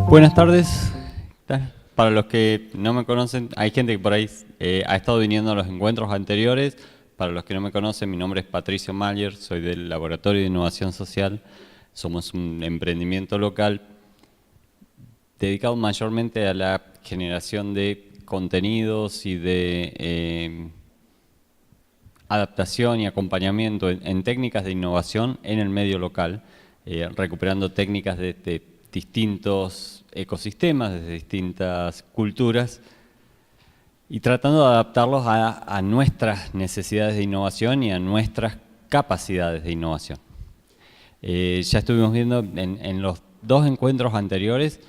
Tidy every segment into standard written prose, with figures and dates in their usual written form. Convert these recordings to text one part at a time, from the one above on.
Buenas tardes. Para los que no me conocen, hay gente que por ahí ha estado viniendo a los encuentros anteriores. Para los que no me conocen, mi nombre es Patricio Mayer, soy del Laboratorio de Innovación Social. Somos un emprendimiento local dedicado mayormente a la generación de contenidos y de adaptación y acompañamiento en técnicas de innovación en el medio local, recuperando técnicas de distintos ecosistemas, de distintas culturas, y tratando de adaptarlos a nuestras necesidades de innovación y a nuestras capacidades de innovación. Ya estuvimos viendo en los dos encuentros anteriores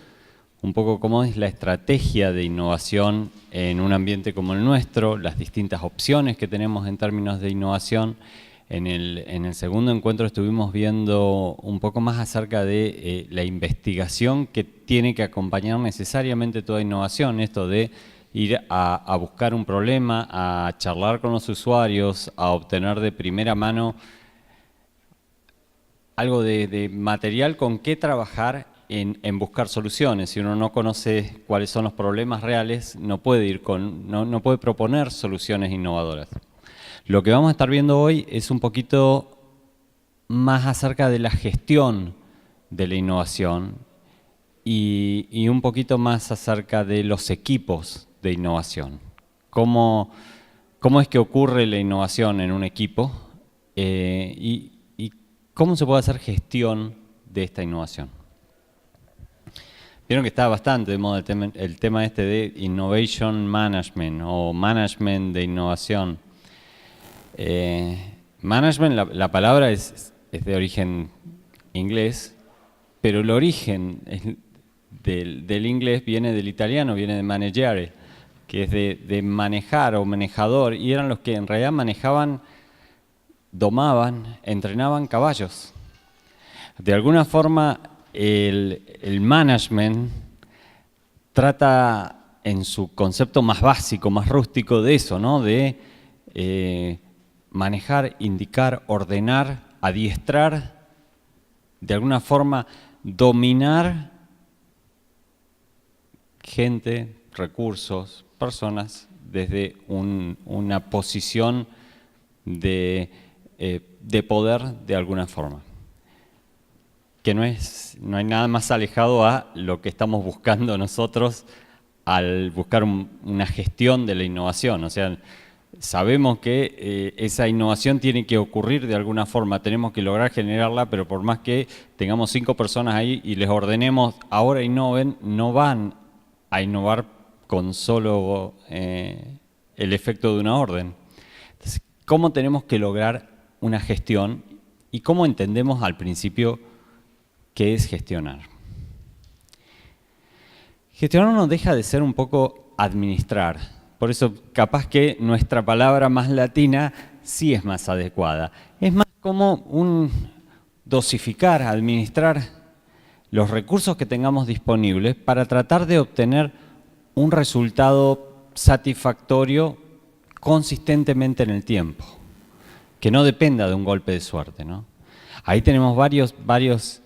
un poco cómo es la estrategia de innovación en un ambiente como el nuestro, las distintas opciones que tenemos en términos de innovación. En el segundo encuentro estuvimos viendo un poco más acerca de la investigación que tiene que acompañar necesariamente toda innovación, esto de ir a buscar un problema, a charlar con los usuarios, a obtener de primera mano algo de material con qué trabajar en buscar soluciones. Si uno no conoce cuáles son los problemas reales, no puede puede proponer soluciones innovadoras. Lo que vamos a estar viendo hoy es un poquito más acerca de la gestión de la innovación y un poquito más acerca de los equipos de innovación. ¿Cómo es que ocurre la innovación en un equipo y cómo se puede hacer gestión de esta innovación? Vieron que está bastante de moda el tema este de Innovation Management o Management de Innovación. Management, la palabra es de origen inglés, pero el origen del inglés viene del italiano, viene de maneggiare, que es de manejar o manejador, y eran los que en realidad manejaban, domaban, entrenaban caballos. De alguna forma, el management trata en su concepto más básico, más rústico de eso, ¿no? De manejar, indicar, ordenar, adiestrar, de alguna forma dominar gente, recursos, personas desde una posición de poder de alguna forma. Que no hay nada más alejado a lo que estamos buscando nosotros al buscar una gestión de la innovación. O sea, sabemos que esa innovación tiene que ocurrir de alguna forma, tenemos que lograr generarla, pero por más que tengamos 5 personas ahí y les ordenemos ahora innoven, no van a innovar con solo el efecto de una orden. Entonces, ¿cómo tenemos que lograr una gestión y cómo entendemos al principio qué es gestionar? Gestionar no deja de ser un poco administrar. Por eso capaz que nuestra palabra más latina sí es más adecuada. Es más como un dosificar, administrar los recursos que tengamos disponibles para tratar de obtener un resultado satisfactorio consistentemente en el tiempo, que no dependa de un golpe de suerte, ¿no? Ahí tenemos varios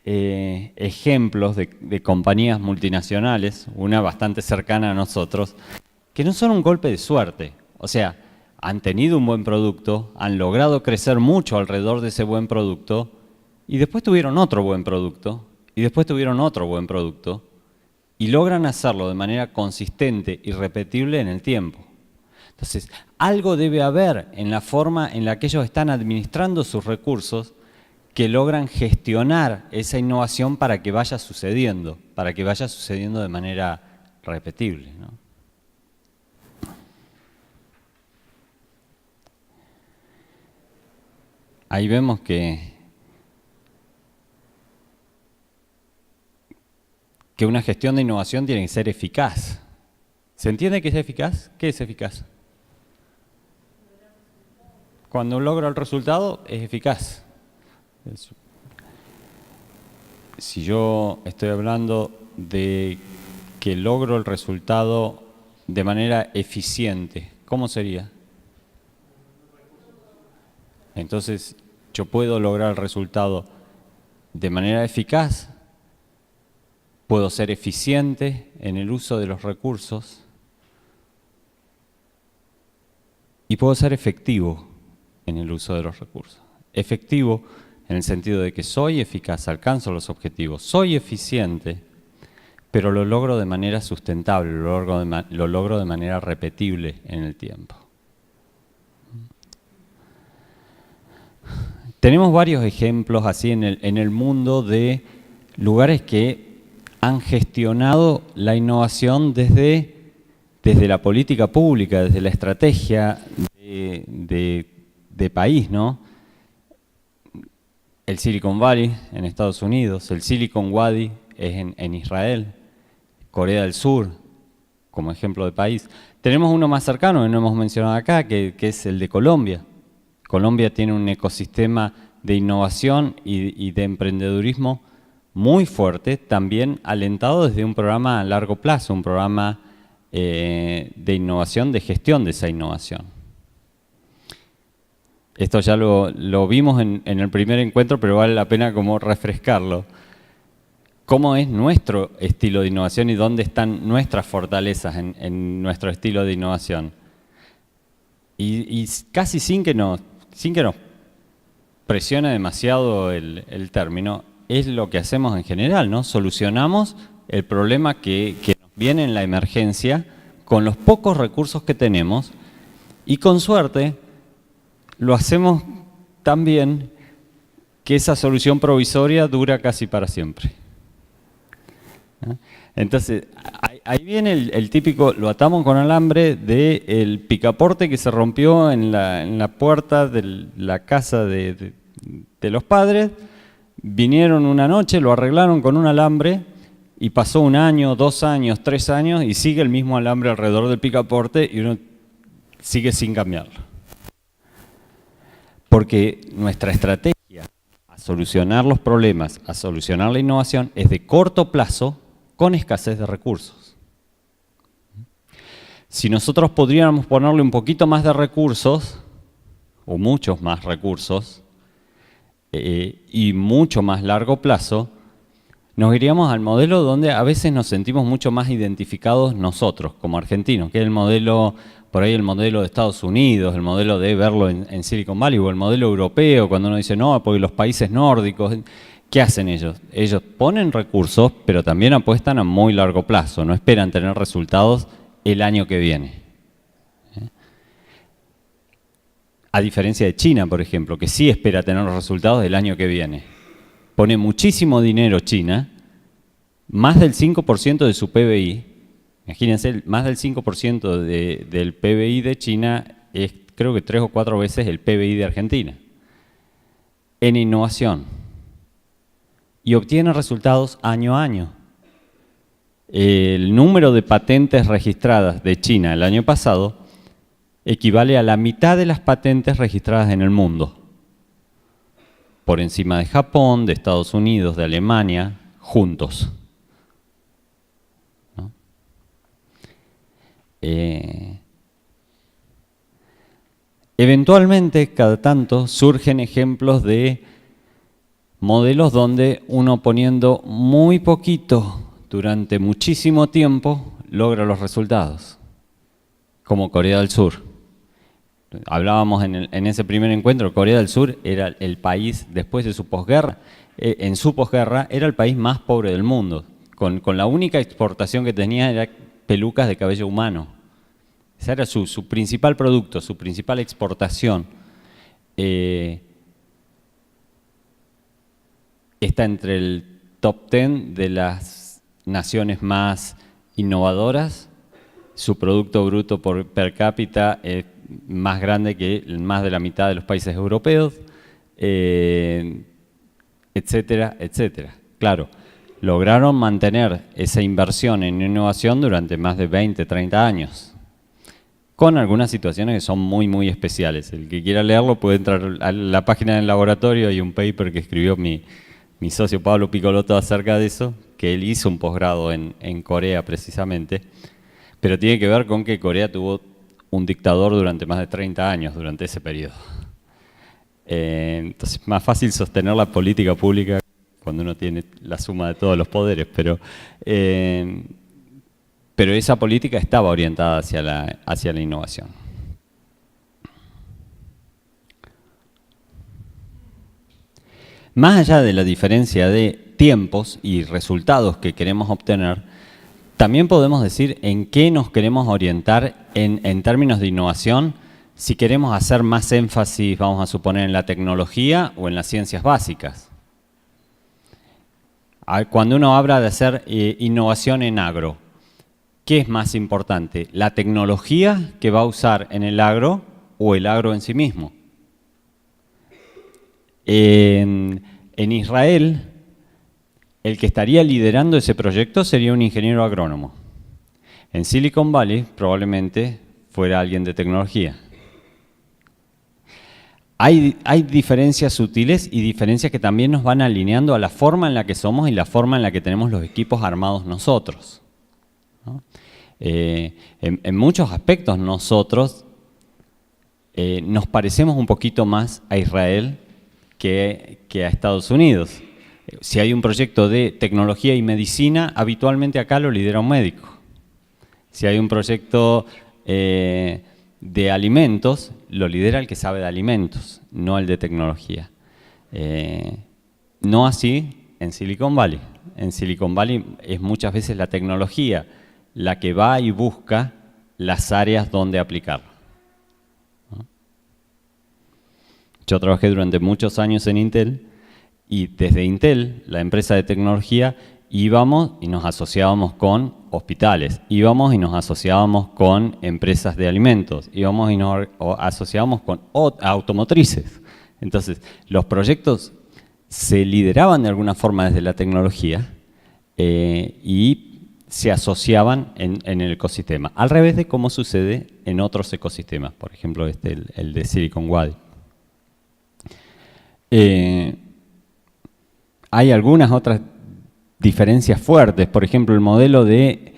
ejemplos de compañías multinacionales, una bastante cercana a nosotros, que no son un golpe de suerte. O sea, han tenido un buen producto, han logrado crecer mucho alrededor de ese buen producto, y después tuvieron otro buen producto, y después tuvieron otro buen producto, y logran hacerlo de manera consistente y repetible en el tiempo. Entonces, algo debe haber en la forma en la que ellos están administrando sus recursos que logran gestionar esa innovación para que vaya sucediendo de manera repetible, ¿no? Ahí vemos que una gestión de innovación tiene que ser eficaz. ¿Se entiende que es eficaz? ¿Qué es eficaz? Cuando logra el resultado, es eficaz. Si yo estoy hablando de que logro el resultado de manera eficiente, ¿cómo sería? Entonces, yo puedo lograr el resultado de manera eficaz, puedo ser eficiente en el uso de los recursos y puedo ser efectivo en el uso de los recursos. Efectivo en el sentido de que soy eficaz, alcanzo los objetivos, soy eficiente, pero lo logro de manera sustentable, lo logro de manera repetible en el tiempo. Tenemos varios ejemplos así en el mundo de lugares que han gestionado la innovación desde la política pública, desde la estrategia de país, ¿no? El Silicon Valley en Estados Unidos, el Silicon Wadi es en Israel, Corea del Sur, como ejemplo de país. Tenemos uno más cercano que no hemos mencionado acá, que es el de Colombia. Colombia tiene un ecosistema de innovación y de emprendedurismo muy fuerte, también alentado desde un programa a largo plazo, un programa de innovación, de gestión de esa innovación. Esto ya lo vimos en el primer encuentro, pero vale la pena como refrescarlo. ¿Cómo es nuestro estilo de innovación y dónde están nuestras fortalezas en nuestro estilo de innovación? Y casi sin que nos presione demasiado el término, es lo que hacemos en general, ¿no? Solucionamos el problema que nos viene en la emergencia con los pocos recursos que tenemos y con suerte lo hacemos tan bien que esa solución provisoria dura casi para siempre. Entonces, ahí viene el típico, lo atamos con alambre del picaporte que se rompió en la puerta de la casa de los padres. Vinieron una noche, lo arreglaron con un alambre y pasó 1 año, 2 años, 3 años y sigue el mismo alambre alrededor del picaporte y uno sigue sin cambiarlo. Porque nuestra estrategia a solucionar los problemas, a solucionar la innovación, es de corto plazo con escasez de recursos. Si nosotros podríamos ponerle un poquito más de recursos, o muchos más recursos, y mucho más largo plazo, nos iríamos al modelo donde a veces nos sentimos mucho más identificados nosotros, como argentinos, que es el modelo, por ahí el modelo de Estados Unidos, el modelo de verlo en Silicon Valley, o el modelo europeo, cuando uno dice, no, porque los países nórdicos, ¿qué hacen ellos? Ellos ponen recursos, pero también apuestan a muy largo plazo, no esperan tener resultados el año que viene. A diferencia de China, por ejemplo, que sí espera tener los resultados del año que viene. Pone muchísimo dinero China, más del 5% de su PBI. Imagínense, más del 5% del PBI de China es creo que 3 o 4 veces el PBI de Argentina. En innovación. Y obtiene resultados año a año. El número de patentes registradas de China el año pasado equivale a la mitad de las patentes registradas en el mundo. Por encima de Japón, de Estados Unidos, de Alemania, juntos. ¿No? Eventualmente, cada tanto, surgen ejemplos de modelos donde uno poniendo muy poquito durante muchísimo tiempo logra los resultados, como Corea del Sur. Hablábamos en ese primer encuentro, Corea del Sur era el país, después de su posguerra, en su posguerra era el país más pobre del mundo, con la única exportación que tenía era pelucas de cabello humano. Ese era su principal producto, su principal exportación. Está entre el top 10 de las naciones más innovadoras. Su Producto Bruto per cápita es más grande que más de la mitad de los países europeos, etcétera, etcétera. Claro, lograron mantener esa inversión en innovación durante más de 20, 30 años, con algunas situaciones que son muy, muy especiales. El que quiera leerlo puede entrar a la página del laboratorio, hay un paper que escribió mi socio Pablo Piccolotto acerca de eso, que él hizo un posgrado en Corea precisamente, pero tiene que ver con que Corea tuvo un dictador durante más de 30 años, durante ese periodo. Entonces es más fácil sostener la política pública cuando uno tiene la suma de todos los poderes, pero esa política estaba orientada hacia la innovación. Más allá de la diferencia de tiempos y resultados que queremos obtener, también podemos decir en qué nos queremos orientar en términos de innovación, si queremos hacer más énfasis, vamos a suponer, en la tecnología o en las ciencias básicas. Cuando uno habla de hacer innovación en agro, ¿qué es más importante? ¿La tecnología que va a usar en el agro o el agro en sí mismo? En Israel, el que estaría liderando ese proyecto sería un ingeniero agrónomo. En Silicon Valley probablemente fuera alguien de tecnología. Hay diferencias sutiles y diferencias que también nos van alineando a la forma en la que somos y la forma en la que tenemos los equipos armados nosotros, ¿no? En muchos aspectos nosotros nos parecemos un poquito más a Israel que a Estados Unidos. Si hay un proyecto de tecnología y medicina, habitualmente acá lo lidera un médico. Si hay un proyecto de alimentos, lo lidera el que sabe de alimentos, no el de tecnología. No así en Silicon Valley. En Silicon Valley es muchas veces la tecnología la que va y busca las áreas donde aplicarlo. Yo trabajé durante muchos años en Intel y desde Intel, la empresa de tecnología, íbamos y nos asociábamos con hospitales, íbamos y nos asociábamos con empresas de alimentos, íbamos y nos asociábamos con automotrices. Entonces, los proyectos se lideraban de alguna forma desde la tecnología y se asociaban en el ecosistema, al revés de cómo sucede en otros ecosistemas, por ejemplo el de Silicon Valley. Hay algunas otras diferencias fuertes, por ejemplo el modelo de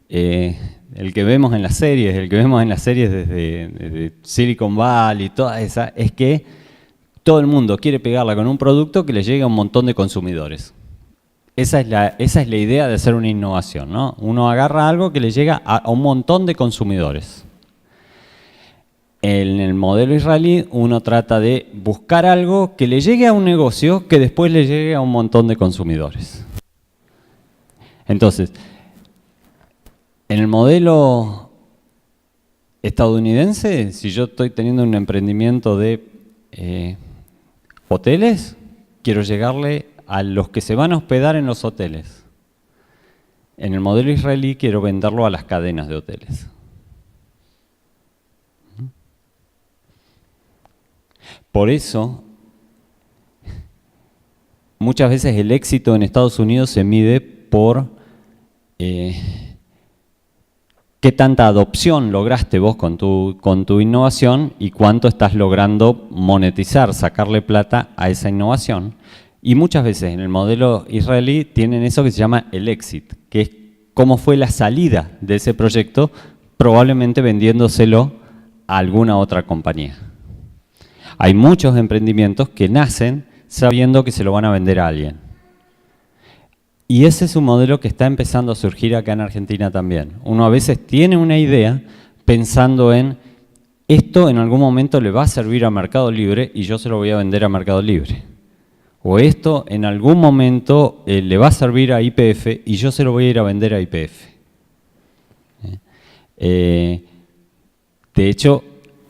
el que vemos en las series, desde Silicon Valley, toda esa, es que todo el mundo quiere pegarla con un producto que le llegue a un montón de consumidores. Esa es la idea de hacer una innovación, ¿no? Uno agarra algo que le llega a un montón de consumidores. En el modelo israelí uno trata de buscar algo que le llegue a un negocio que después le llegue a un montón de consumidores. Entonces, en el modelo estadounidense, si yo estoy teniendo un emprendimiento de hoteles, quiero llegarle a los que se van a hospedar en los hoteles. En el modelo israelí quiero venderlo a las cadenas de hoteles. Por eso, muchas veces el éxito en Estados Unidos se mide por qué tanta adopción lograste vos con tu innovación y cuánto estás logrando monetizar, sacarle plata a esa innovación. Y muchas veces en el modelo israelí tienen eso que se llama el exit, que es cómo fue la salida de ese proyecto, probablemente vendiéndoselo a alguna otra compañía. Hay muchos emprendimientos que nacen sabiendo que se lo van a vender a alguien. Y ese es un modelo que está empezando a surgir acá en Argentina también. Uno a veces tiene una idea pensando en esto en algún momento le va a servir a Mercado Libre y yo se lo voy a vender a Mercado Libre. O esto en algún momento le va a servir a YPF y yo se lo voy a ir a vender a YPF. De hecho,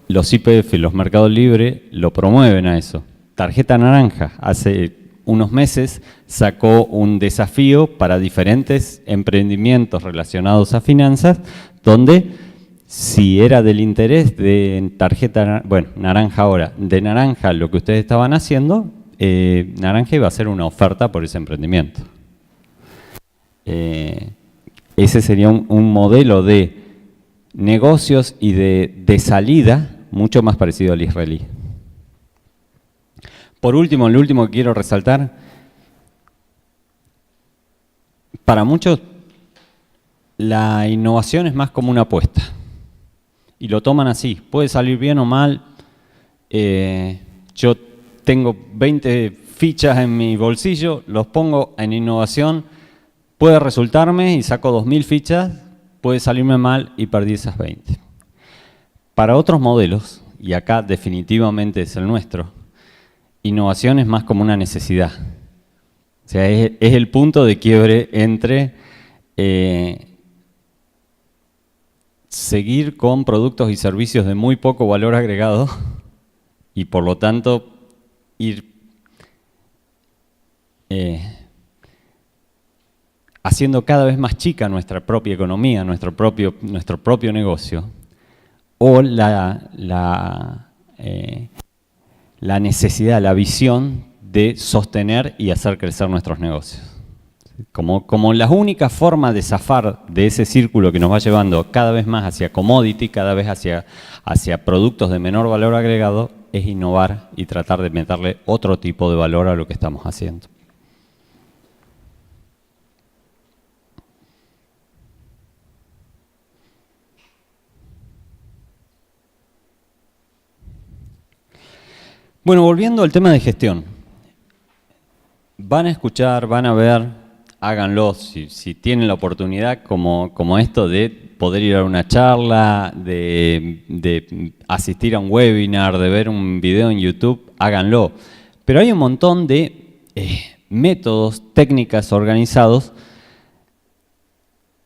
los YPF, los Mercado Libre, lo promueven a eso. Tarjeta Naranja, hace unos meses sacó un desafío para diferentes emprendimientos relacionados a finanzas, donde si era del interés de tarjeta, bueno, Naranja ahora, de Naranja lo que ustedes estaban haciendo, Naranja iba a hacer una oferta por ese emprendimiento. Ese sería un modelo de negocios y de salida mucho más parecido al israelí. Por último, lo último que quiero resaltar, para muchos la innovación es más como una apuesta y lo toman así, puede salir bien o mal. Yo tengo 20 fichas en mi bolsillo, los pongo en innovación, puede resultarme y saco 2000 fichas, puede salirme mal y perdí esas 20. Para otros modelos, y acá definitivamente es el nuestro, innovación es más como una necesidad. O sea, es el punto de quiebre entre seguir con productos y servicios de muy poco valor agregado y por lo tanto ir haciendo cada vez más chica nuestra propia economía, nuestro propio negocio, o la necesidad, la visión de sostener y hacer crecer nuestros negocios. Como la única forma de zafar de ese círculo que nos va llevando cada vez más hacia commodity, cada vez hacia productos de menor valor agregado, es innovar y tratar de meterle otro tipo de valor a lo que estamos haciendo. Bueno, volviendo al tema de gestión. Van a escuchar, van a ver, háganlo si tienen la oportunidad como esto de poder ir a una charla, de asistir a un webinar, de ver un video en YouTube, háganlo. Pero hay un montón de métodos, técnicas organizados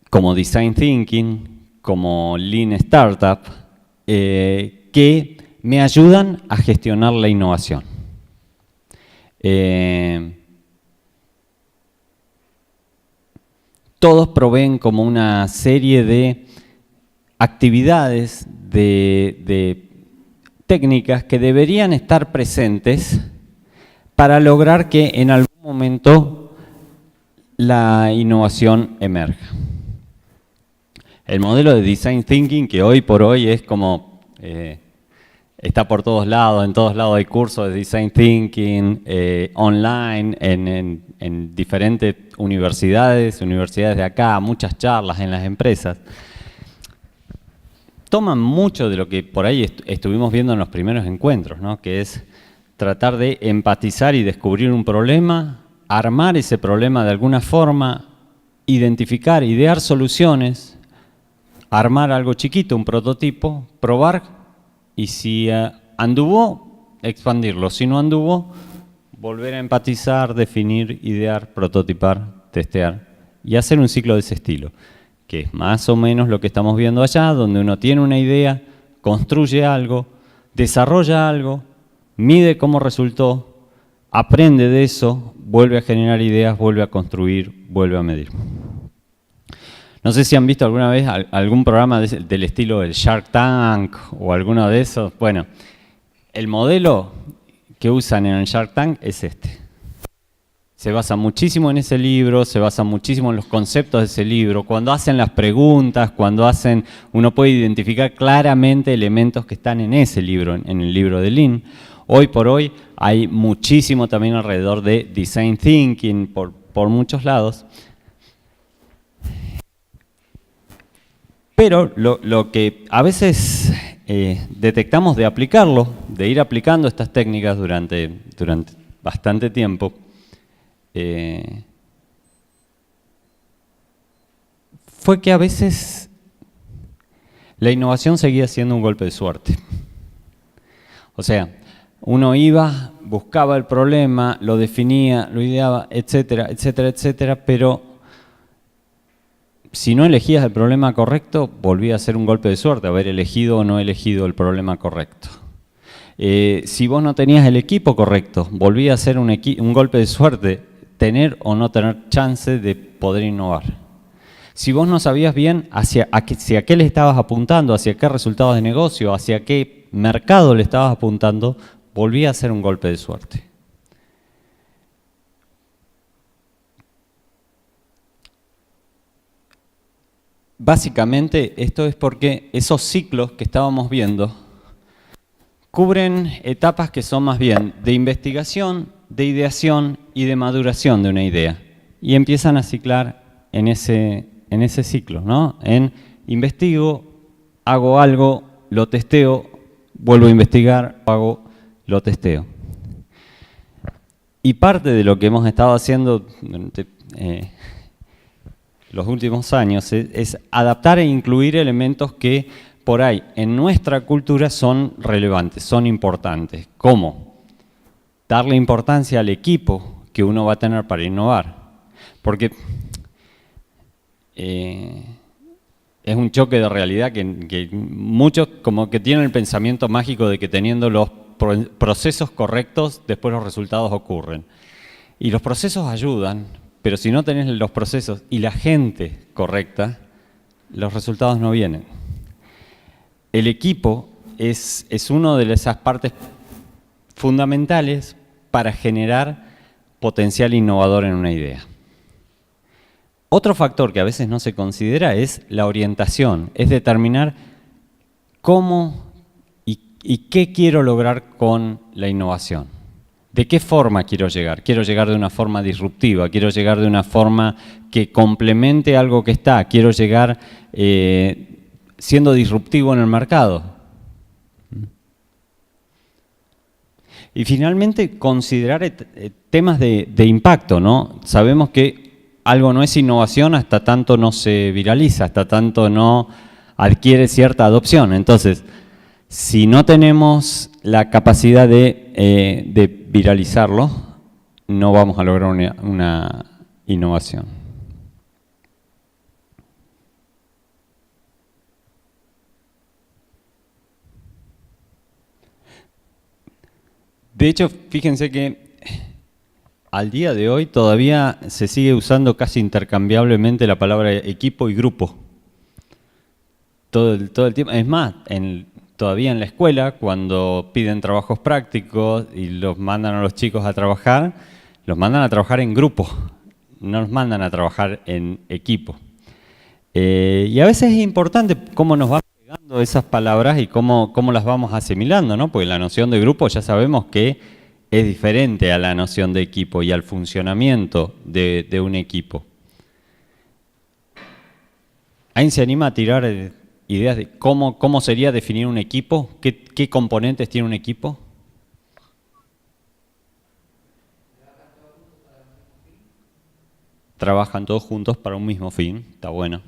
como Design Thinking, como Lean Startup, que me ayudan a gestionar la innovación. Todos proveen como una serie de actividades, de técnicas que deberían estar presentes para lograr que en algún momento la innovación emerja. El modelo de Design Thinking, que hoy por hoy es como está por todos lados, en todos lados hay cursos de Design Thinking, online, en diferentes universidades de acá, muchas charlas en las empresas. Toman mucho de lo que por ahí estuvimos viendo en los primeros encuentros, ¿no? Que es tratar de empatizar y descubrir un problema, armar ese problema de alguna forma, identificar, idear soluciones, armar algo chiquito, un prototipo, probar. Y si anduvo, expandirlo. Si no anduvo, volver a empatizar, definir, idear, prototipar, testear y hacer un ciclo de ese estilo, que es más o menos lo que estamos viendo allá, donde uno tiene una idea, construye algo, desarrolla algo, mide cómo resultó, aprende de eso, vuelve a generar ideas, vuelve a construir, vuelve a medir. No sé si han visto alguna vez algún programa del estilo del Shark Tank o alguno de esos. Bueno, el modelo que usan en el Shark Tank es este. Se basa muchísimo en ese libro, se basa muchísimo en los conceptos de ese libro. Cuando hacen las preguntas, uno puede identificar claramente elementos que están en ese libro, en el libro de Lean. Hoy por hoy hay muchísimo también alrededor de Design Thinking por muchos lados. Pero lo que a veces detectamos de aplicarlo, de ir aplicando estas técnicas durante bastante tiempo, fue que a veces la innovación seguía siendo un golpe de suerte. O sea, uno iba, buscaba el problema, lo definía, lo ideaba, etcétera, etcétera, etcétera, pero si no elegías el problema correcto, volvía a ser un golpe de suerte, haber elegido o no elegido el problema correcto. Si vos no tenías el equipo correcto, volvía a ser un golpe de suerte, tener o no tener chance de poder innovar. Si vos no sabías bien hacia qué le estabas apuntando, hacia qué resultados de negocio, hacia qué mercado le estabas apuntando, volvía a ser un golpe de suerte. Básicamente, esto es porque esos ciclos que estábamos viendo cubren etapas que son más bien de investigación, de ideación y de maduración de una idea. Y empiezan a ciclar en ese ciclo, ¿no? En investigo, hago algo, lo testeo, vuelvo a investigar, hago, lo testeo. Y parte de lo que hemos estado haciendo durante los últimos años es adaptar e incluir elementos que por ahí en nuestra cultura son relevantes, son importantes. ¿Cómo? Darle importancia al equipo que uno va a tener para innovar. Porque es un choque de realidad que muchos como que tienen el pensamiento mágico de que teniendo los procesos correctos, después los resultados ocurren. Y los procesos ayudan, pero si no tenés los procesos y la gente correcta, los resultados no vienen. El equipo es una de esas partes fundamentales para generar potencial innovador en una idea. Otro factor que a veces no se considera es la orientación, es determinar cómo y qué quiero lograr con la innovación. ¿De qué forma quiero llegar? Quiero llegar de una forma disruptiva, quiero llegar de una forma que complemente algo que está, quiero llegar siendo disruptivo en el mercado. Y finalmente, considerar temas de impacto, ¿no? Sabemos que algo no es innovación hasta tanto no se viraliza, hasta tanto no adquiere cierta adopción. Entonces, si no tenemos la capacidad de viralizarlo, no vamos a lograr una innovación. De hecho, fíjense que al día de hoy todavía se sigue usando casi intercambiablemente la palabra equipo y grupo. Todo el tiempo. Es más, todavía en la escuela, cuando piden trabajos prácticos y los mandan a los chicos a trabajar, los mandan a trabajar en grupo, no los mandan a trabajar en equipo. Y a veces es importante cómo nos van pegando esas palabras y cómo las vamos asimilando, ¿no? Porque la noción de grupo ya sabemos que es diferente a la noción de equipo y al funcionamiento de un equipo. ¿Alguien se anima a tirar ideas de cómo sería definir un equipo? ¿Qué componentes tiene un equipo? Trabajan todos juntos para un mismo fin, está bueno.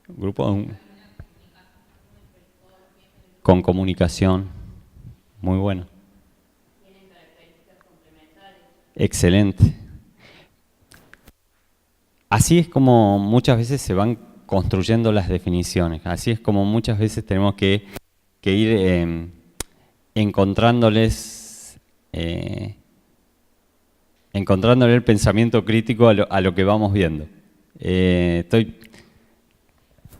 Grupo con comunicación, muy bueno. Excelente. Así es como muchas veces se van construyendo las definiciones, así es como muchas veces tenemos que ir encontrándole el pensamiento crítico a lo que vamos viendo.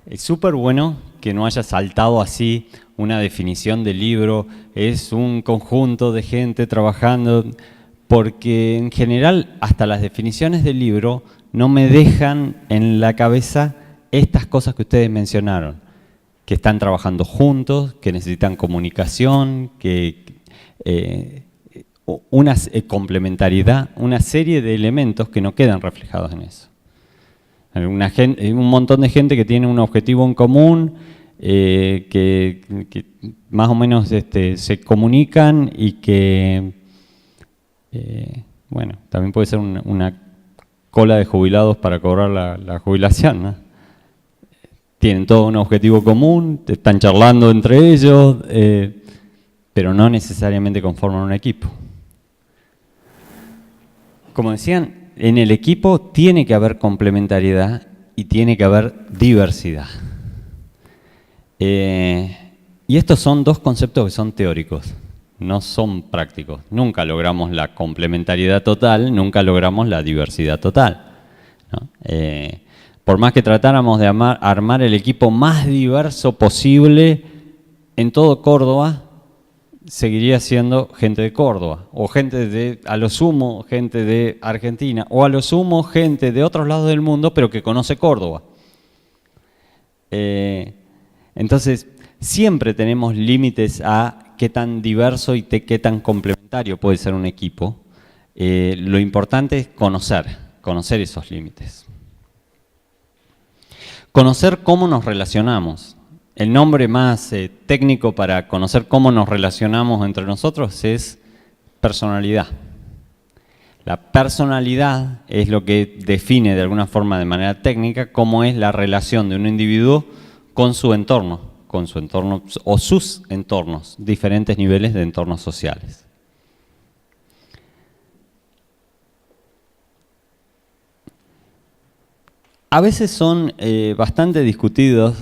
Es súper bueno que no haya saltado así una definición de libro, es un conjunto de gente trabajando, porque en general hasta las definiciones del libro no me dejan en la cabeza estas cosas que ustedes mencionaron, que están trabajando juntos, que necesitan comunicación, una complementariedad, una serie de elementos que no quedan reflejados en eso. Un montón de gente que tiene un objetivo en común, que más o menos se comunican y que, bueno, también puede ser una cola de jubilados para cobrar la jubilación, ¿no? Tienen todo un objetivo común, están charlando entre ellos, pero no necesariamente conforman un equipo. Como decían, en el equipo tiene que haber complementariedad y tiene que haber diversidad. Y estos son dos conceptos que son teóricos, no son prácticos. Nunca logramos la complementariedad total, nunca logramos la diversidad total, ¿no? Por más que tratáramos de armar el equipo más diverso posible, en todo Córdoba seguiría siendo gente de Córdoba, o gente a lo sumo, gente de Argentina, o a lo sumo, gente de otros lados del mundo, pero que conoce Córdoba. Entonces, siempre tenemos límites a qué tan diverso y qué tan complementario puede ser un equipo. Lo importante es conocer esos límites. Conocer cómo nos relacionamos. El nombre más técnico para conocer cómo nos relacionamos entre nosotros es personalidad. La personalidad es lo que define de alguna forma, de manera técnica, cómo es la relación de un individuo con su entorno o sus entornos, diferentes niveles de entornos sociales. A veces son bastante discutidos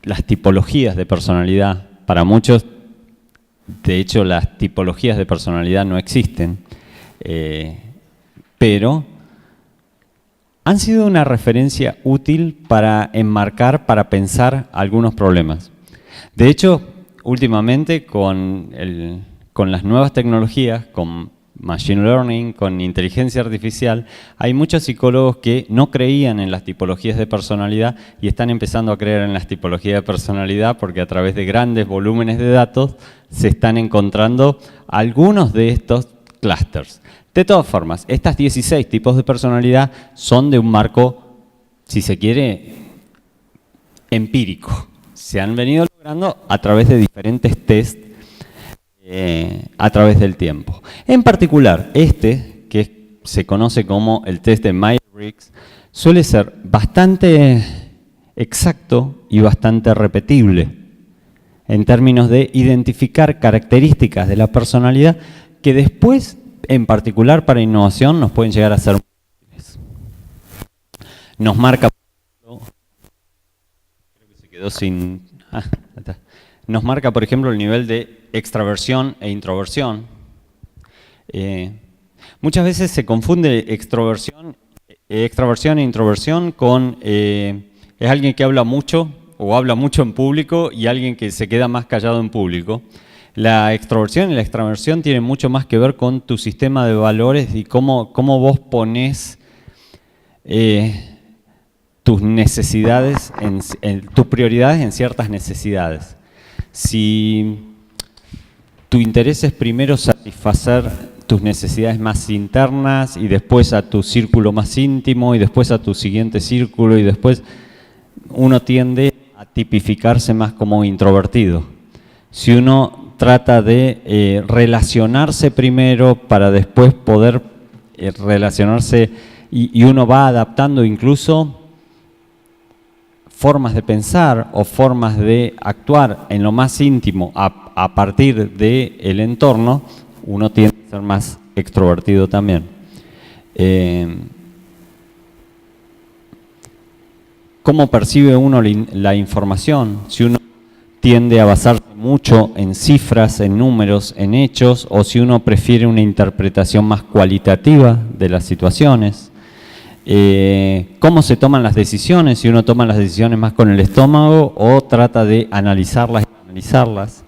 las tipologías de personalidad. Para muchos, de hecho, las tipologías de personalidad no existen, pero han sido una referencia útil para enmarcar, para pensar algunos problemas. De hecho, últimamente con las nuevas tecnologías, con Machine Learning, con inteligencia artificial, hay muchos psicólogos que no creían en las tipologías de personalidad y están empezando a creer en las tipologías de personalidad porque a través de grandes volúmenes de datos se están encontrando algunos de estos clústeres. De todas formas, estas 16 tipos de personalidad son de un marco, si se quiere, empírico. Se han venido logrando a través de diferentes test a través del tiempo. En particular, que se conoce como el test de Myers-Briggs, suele ser bastante exacto y bastante repetible en términos de identificar características de la personalidad que después, en particular para innovación, nos pueden llegar a ser muy útiles. Nos marca, creo que se quedó sin... Nos marca, por ejemplo, el nivel de extraversión e introversión. Muchas veces se confunde extraversión e introversión con es alguien que habla mucho o habla mucho en público y alguien que se queda más callado en público. La extroversión y la extraversión tienen mucho más que ver con tu sistema de valores y cómo vos pones tus necesidades, tus prioridades en ciertas necesidades. Si tu interés es primero satisfacer tus necesidades más internas y después a tu círculo más íntimo y después a tu siguiente círculo y después uno tiende a tipificarse más como introvertido. Si uno trata de relacionarse primero para después poder relacionarse y uno va adaptando incluso formas de pensar o formas de actuar en lo más íntimo a partir del entorno, uno tiende a ser más extrovertido también. ¿Cómo percibe uno la información? Si uno tiende a basarse mucho en cifras, en números, en hechos, o si uno prefiere una interpretación más cualitativa de las situaciones. Cómo se toman las decisiones, si uno toma las decisiones más con el estómago o trata de analizarlas y analizarlas.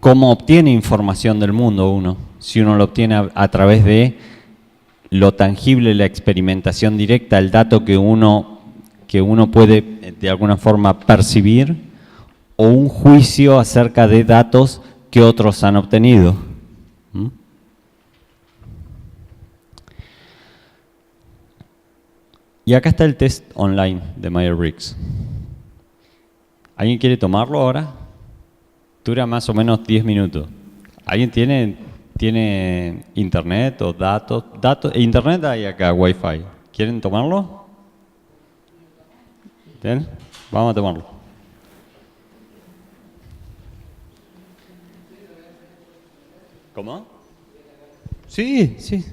Cómo obtiene información del mundo uno, si uno lo obtiene a través de lo tangible, la experimentación directa, el dato que uno puede de alguna forma percibir, o un juicio acerca de datos que otros han obtenido. Y acá está el test online de Myers-Briggs. ¿Alguien quiere tomarlo ahora? Dura más o menos 10 minutos. ¿Alguien tiene internet o datos? Internet hay acá, Wi-Fi. ¿Quieren tomarlo? ¿Bien? Vamos a tomarlo. ¿Cómo? Sí, sí.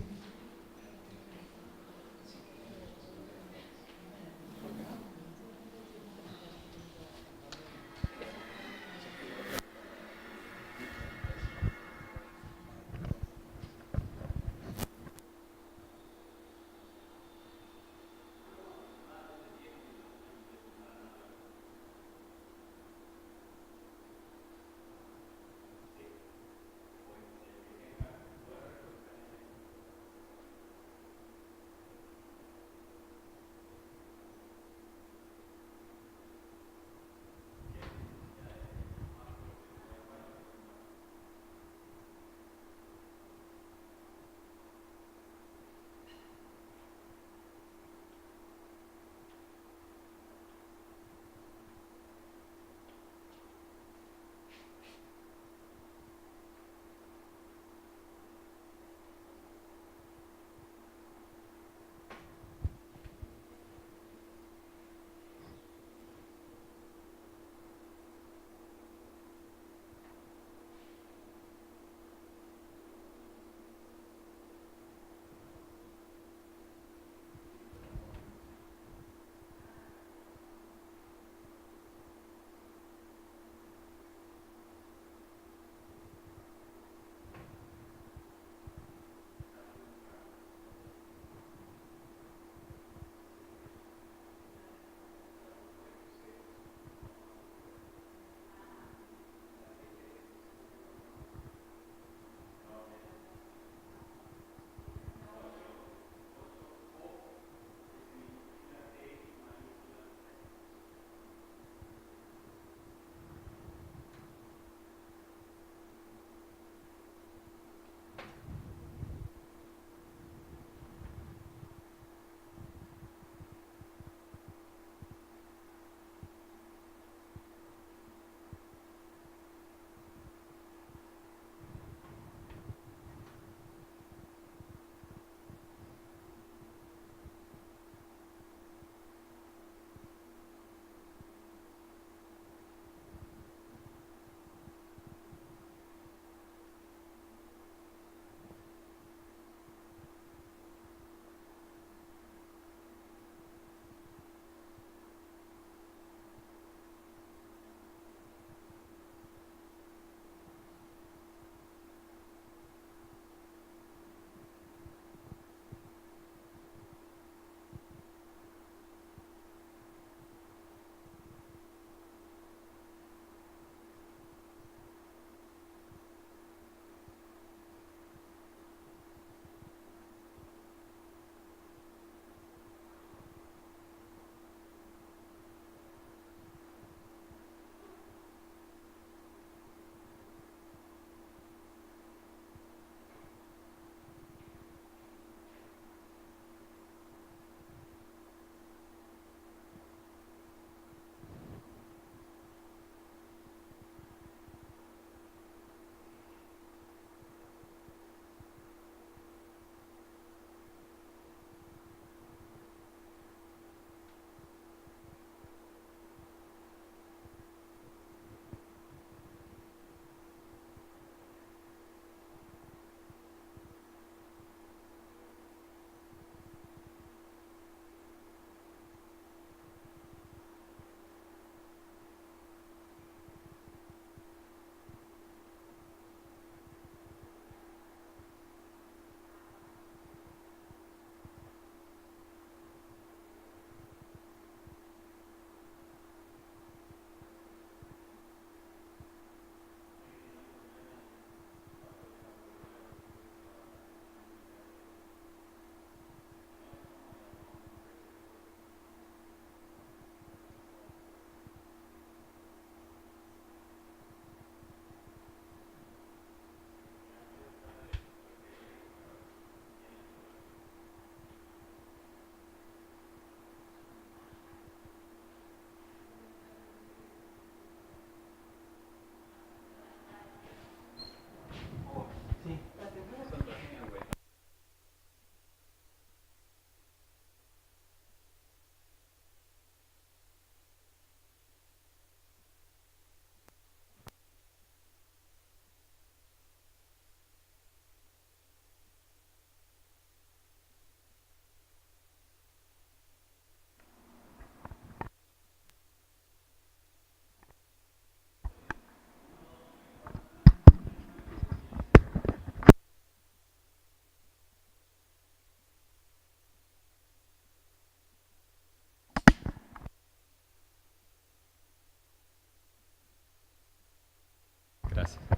Gracias.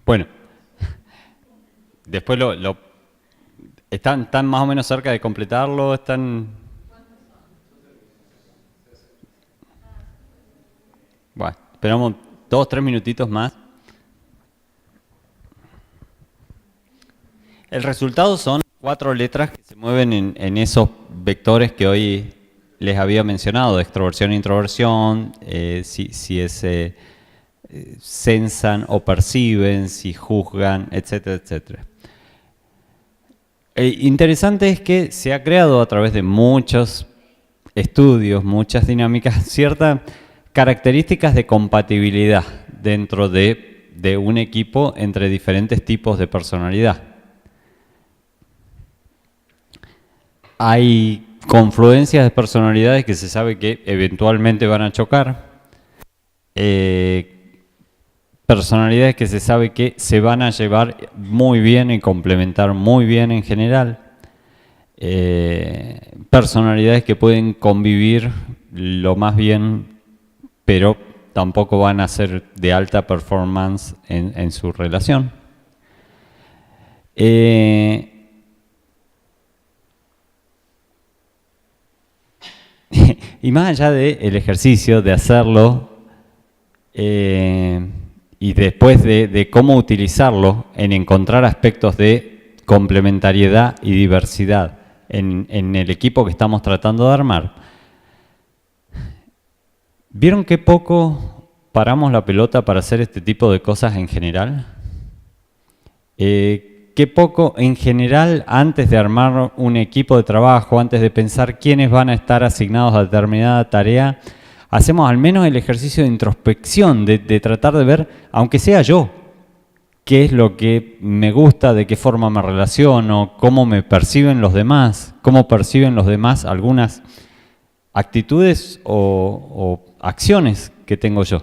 Bueno, después están más o menos cerca de completarlo, están... Bueno, esperamos 2 o 3 minutitos más. El resultado son 4 letras que se mueven en esos vectores que hoy les había mencionado, de extroversión e introversión, si es sensan o perciben, si juzgan, etcétera, etcétera. Interesante es que se ha creado a través de muchos estudios, muchas dinámicas, ciertas características de compatibilidad dentro de un equipo entre diferentes tipos de personalidad. Hay confluencias de personalidades que se sabe que eventualmente van a chocar. Personalidades que se sabe que se van a llevar muy bien y complementar muy bien en general. Personalidades que pueden convivir lo más bien, pero tampoco van a ser de alta performance en su relación. Y más allá del ejercicio, de hacerlo, y después de cómo utilizarlo en encontrar aspectos de complementariedad y diversidad en el equipo que estamos tratando de armar, ¿vieron qué poco paramos la pelota para hacer este tipo de cosas en general? Qué poco en general, antes de armar un equipo de trabajo, antes de pensar quiénes van a estar asignados a determinada tarea, hacemos al menos el ejercicio de introspección, de tratar de ver, aunque sea yo, qué es lo que me gusta, de qué forma me relaciono, cómo me perciben los demás, cómo perciben los demás algunas actitudes o acciones que tengo yo.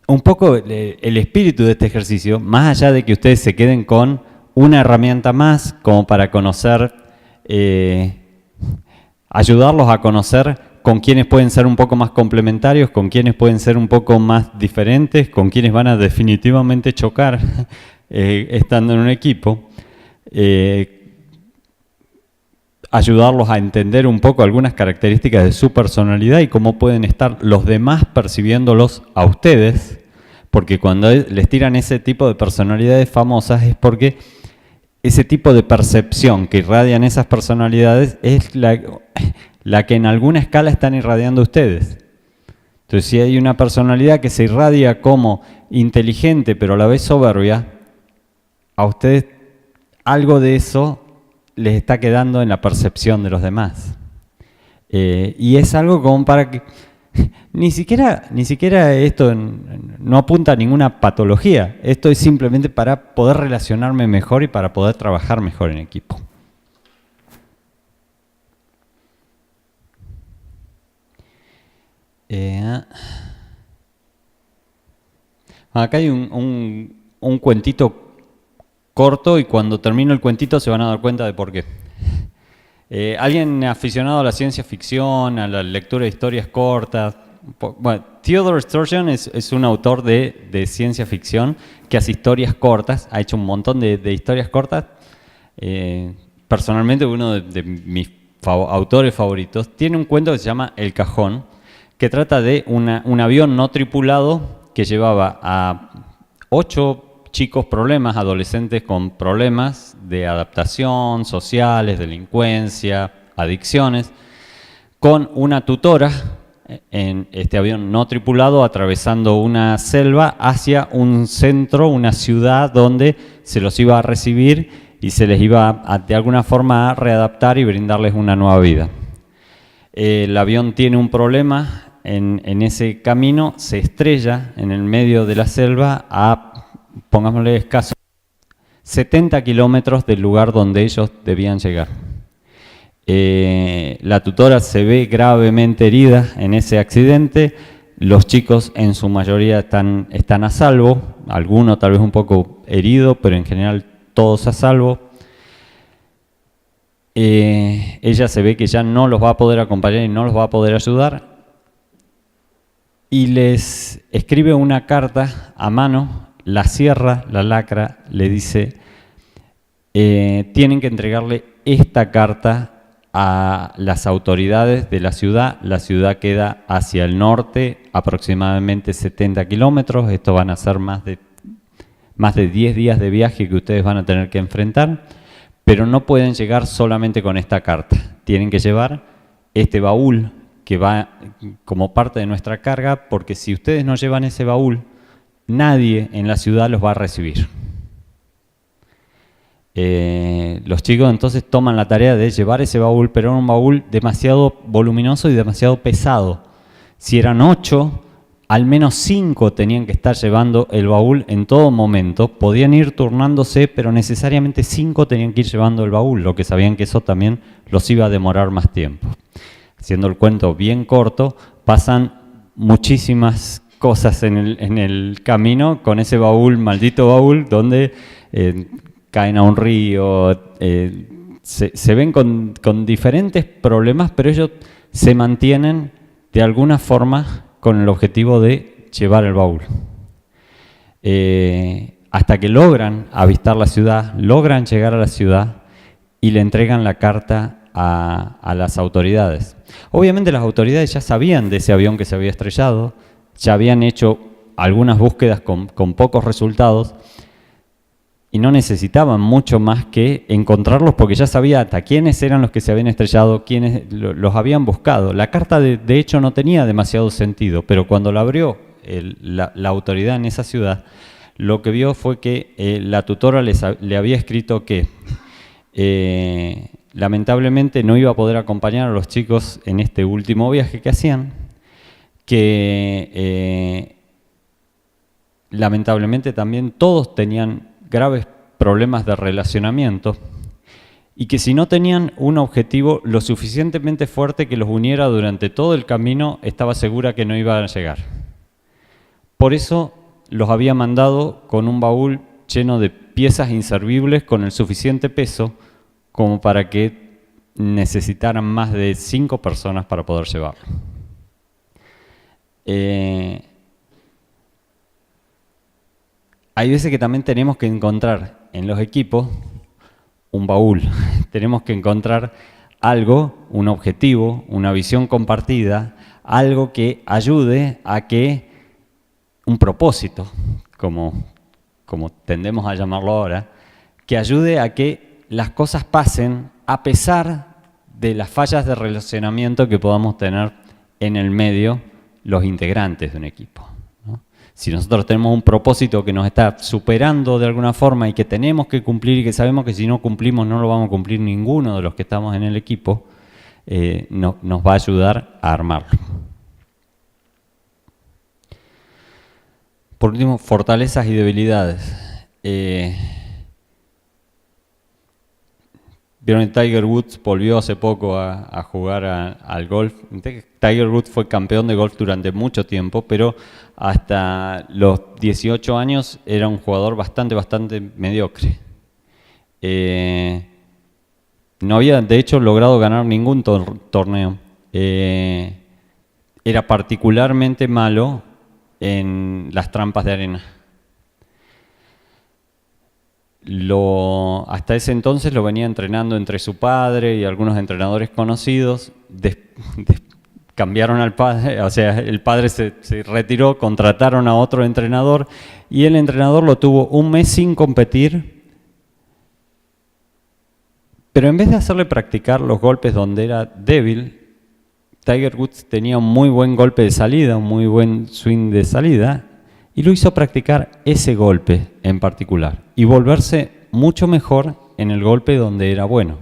Un poco el espíritu de este ejercicio, más allá de que ustedes se queden con una herramienta más como para conocer, ayudarlos a conocer con quienes pueden ser un poco más complementarios, con quienes pueden ser un poco más diferentes, con quienes van a definitivamente chocar estando en un equipo. Ayudarlos a entender un poco algunas características de su personalidad y cómo pueden estar los demás percibiéndolos a ustedes, porque cuando les tiran ese tipo de personalidades famosas es porque ese tipo de percepción que irradian esas personalidades es la que en alguna escala están irradiando ustedes. Entonces, si hay una personalidad que se irradia como inteligente pero a la vez soberbia, a ustedes algo de eso les está quedando en la percepción de los demás. Y es algo como para que ni siquiera esto no apunta a ninguna patología. Esto es simplemente para poder relacionarme mejor y para poder trabajar mejor en equipo. Acá hay un cuentito corto y cuando termino el cuentito se van a dar cuenta de por qué. Alguien aficionado a la ciencia ficción, a la lectura de historias cortas. Bueno, Theodore Sturgeon es un autor de ciencia ficción que hace historias cortas, ha hecho un montón de historias cortas. Personalmente uno de mis autores favoritos tiene un cuento que se llama El Cajón, que trata de un avión no tripulado que llevaba a 8 chicos adolescentes con problemas de adaptación, sociales, delincuencia, adicciones, con una tutora en este avión no tripulado atravesando una selva hacia un centro, una ciudad donde se los iba a recibir y se les iba de alguna forma a readaptar y brindarles una nueva vida. El avión tiene un problema en ese camino, se estrella en el medio de la selva a, pongámosle escaso, 70 kilómetros del lugar donde ellos debían llegar. La tutora se ve gravemente herida en ese accidente, los chicos en su mayoría están a salvo, alguno tal vez un poco herido, pero en general todos a salvo. Ella se ve que ya no los va a poder acompañar y no los va a poder ayudar. y les escribe una carta a mano, la cierra, la lacra, le dice, tienen que entregarle esta carta a las autoridades de la ciudad queda hacia el norte, aproximadamente 70 kilómetros, esto van a ser más de 10 días de viaje que ustedes van a tener que enfrentar, pero no pueden llegar solamente con esta carta, tienen que llevar este baúl que va como parte de nuestra carga, porque si ustedes no llevan ese baúl, nadie en la ciudad los va a recibir. Los chicos entonces toman la tarea de llevar ese baúl, pero era un baúl demasiado voluminoso y demasiado pesado. Si eran 8, al menos 5 tenían que estar llevando el baúl en todo momento. Podían ir turnándose, pero necesariamente 5 tenían que ir llevando el baúl, lo que sabían que eso también los iba a demorar más tiempo. Haciendo el cuento bien corto, pasan muchísimas cosas en el camino con ese baúl, maldito baúl, donde caen a un río, se ven con diferentes problemas, pero ellos se mantienen de alguna forma con el objetivo de llevar el baúl. Hasta que logran avistar la ciudad, logran llegar a la ciudad y le entregan la carta a las autoridades. Obviamente las autoridades ya sabían de ese avión que se había estrellado, ya habían hecho algunas búsquedas con pocos resultados, y no necesitaban mucho más que encontrarlos porque ya sabía hasta quiénes eran los que se habían estrellado, quiénes los habían buscado. La carta de hecho no tenía demasiado sentido, pero cuando la abrió la autoridad en esa ciudad, lo que vio fue que la tutora le había escrito que lamentablemente no iba a poder acompañar a los chicos en este último viaje que hacían, que lamentablemente también todos tenían graves problemas de relacionamiento y que si no tenían un objetivo lo suficientemente fuerte que los uniera durante todo el camino, estaba segura que no iban a llegar. Por eso los había mandado con un baúl lleno de piezas inservibles con el suficiente peso como para que necesitaran más de 5 personas para poder llevarlo. Hay veces que también tenemos que encontrar en los equipos un baúl. Tenemos que encontrar algo, un objetivo, una visión compartida, algo que ayude a que un propósito, como tendemos a llamarlo ahora, que ayude a que las cosas pasen a pesar de las fallas de relacionamiento que podamos tener en el medio los integrantes de un equipo. Si nosotros tenemos un propósito que nos está superando de alguna forma y que tenemos que cumplir y que sabemos que si no cumplimos no lo vamos a cumplir ninguno de los que estamos en el equipo, nos va a ayudar a armarlo. Por último, fortalezas y debilidades. Vieron que Tiger Woods volvió hace poco a jugar al golf. Tiger Woods fue campeón de golf durante mucho tiempo, pero hasta los 18 años era un jugador bastante mediocre. No había, de hecho, logrado ganar ningún torneo. Era particularmente malo en las trampas de arena. Hasta ese entonces lo venía entrenando entre su padre y algunos entrenadores conocidos. Cambiaron al padre, o sea, el padre se retiró, contrataron a otro entrenador y el entrenador lo tuvo un mes sin competir, pero en vez de hacerle practicar los golpes donde era débil, Tiger Woods tenía un muy buen golpe de salida, un muy buen swing de salida, y lo hizo practicar ese golpe en particular y volverse mucho mejor en el golpe donde era bueno.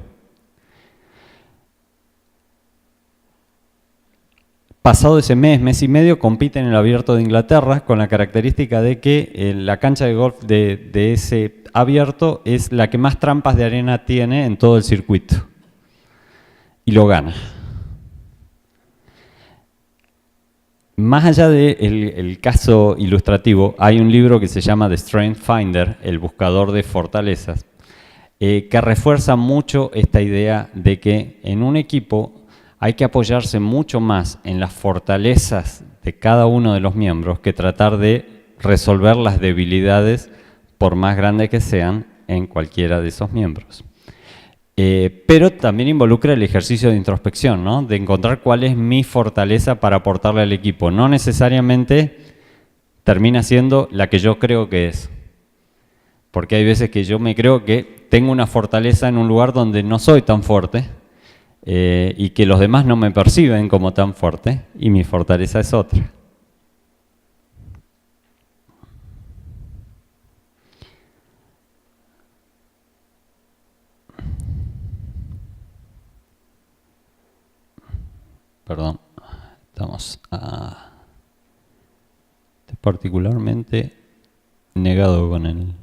Pasado ese mes y medio, compite en el Abierto de Inglaterra con la característica de que la cancha de golf de ese abierto es la que más trampas de arena tiene en todo el circuito. Y lo gana. Más allá del caso ilustrativo, hay un libro que se llama The Strength Finder, el buscador de fortalezas, que refuerza mucho esta idea de que en un equipo hay que apoyarse mucho más en las fortalezas de cada uno de los miembros que tratar de resolver las debilidades, por más grandes que sean, en cualquiera de esos miembros. Pero también involucra el ejercicio de introspección, ¿no? De encontrar cuál es mi fortaleza para aportarle al equipo. No necesariamente termina siendo la que yo creo que es. Porque hay veces que yo me creo que tengo una fortaleza en un lugar donde no soy tan fuerte y que los demás no me perciben como tan fuerte y mi fortaleza es otra. Perdón, estamos particularmente negado con el...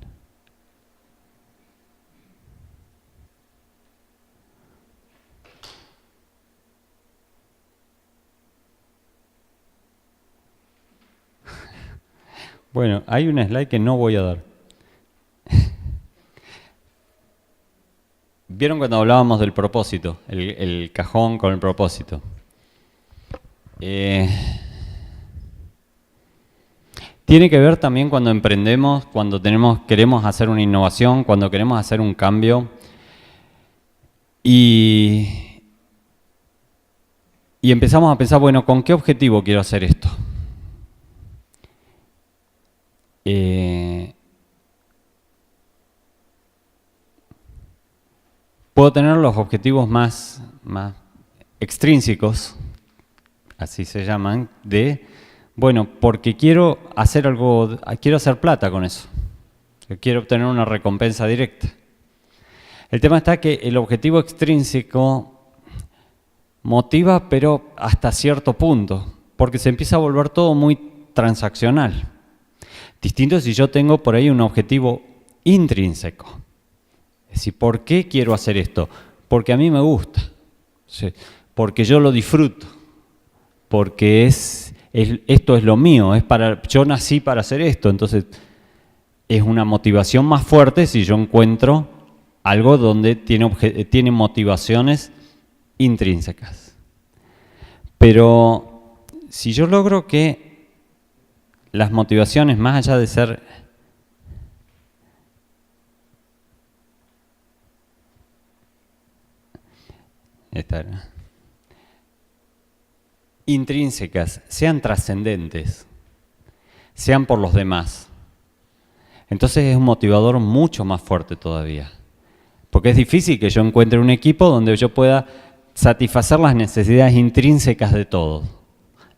Bueno, hay un slide que no voy a dar. ¿Vieron cuando hablábamos del propósito? El cajón con el propósito. Tiene que ver también cuando emprendemos, cuando queremos hacer una innovación, cuando queremos hacer un cambio. Y empezamos a pensar, bueno, ¿con qué objetivo quiero hacer esto? Puedo tener los objetivos más extrínsecos, así se llaman, de, bueno, porque quiero hacer algo, quiero hacer plata con eso. Quiero obtener una recompensa directa. El tema está que el objetivo extrínseco motiva, pero hasta cierto punto, porque se empieza a volver todo muy transaccional. Distinto si yo tengo por ahí un objetivo intrínseco. Es decir, ¿por qué quiero hacer esto? Porque a mí me gusta, ¿sí? Porque yo lo disfruto, porque esto es lo mío, yo nací para hacer esto, entonces es una motivación más fuerte si yo encuentro algo donde tiene motivaciones intrínsecas. Pero si yo logro que las motivaciones, más allá de ser intrínsecas, sean trascendentes, sean por los demás, entonces es un motivador mucho más fuerte todavía. Porque es difícil que yo encuentre un equipo donde yo pueda satisfacer las necesidades intrínsecas de todos.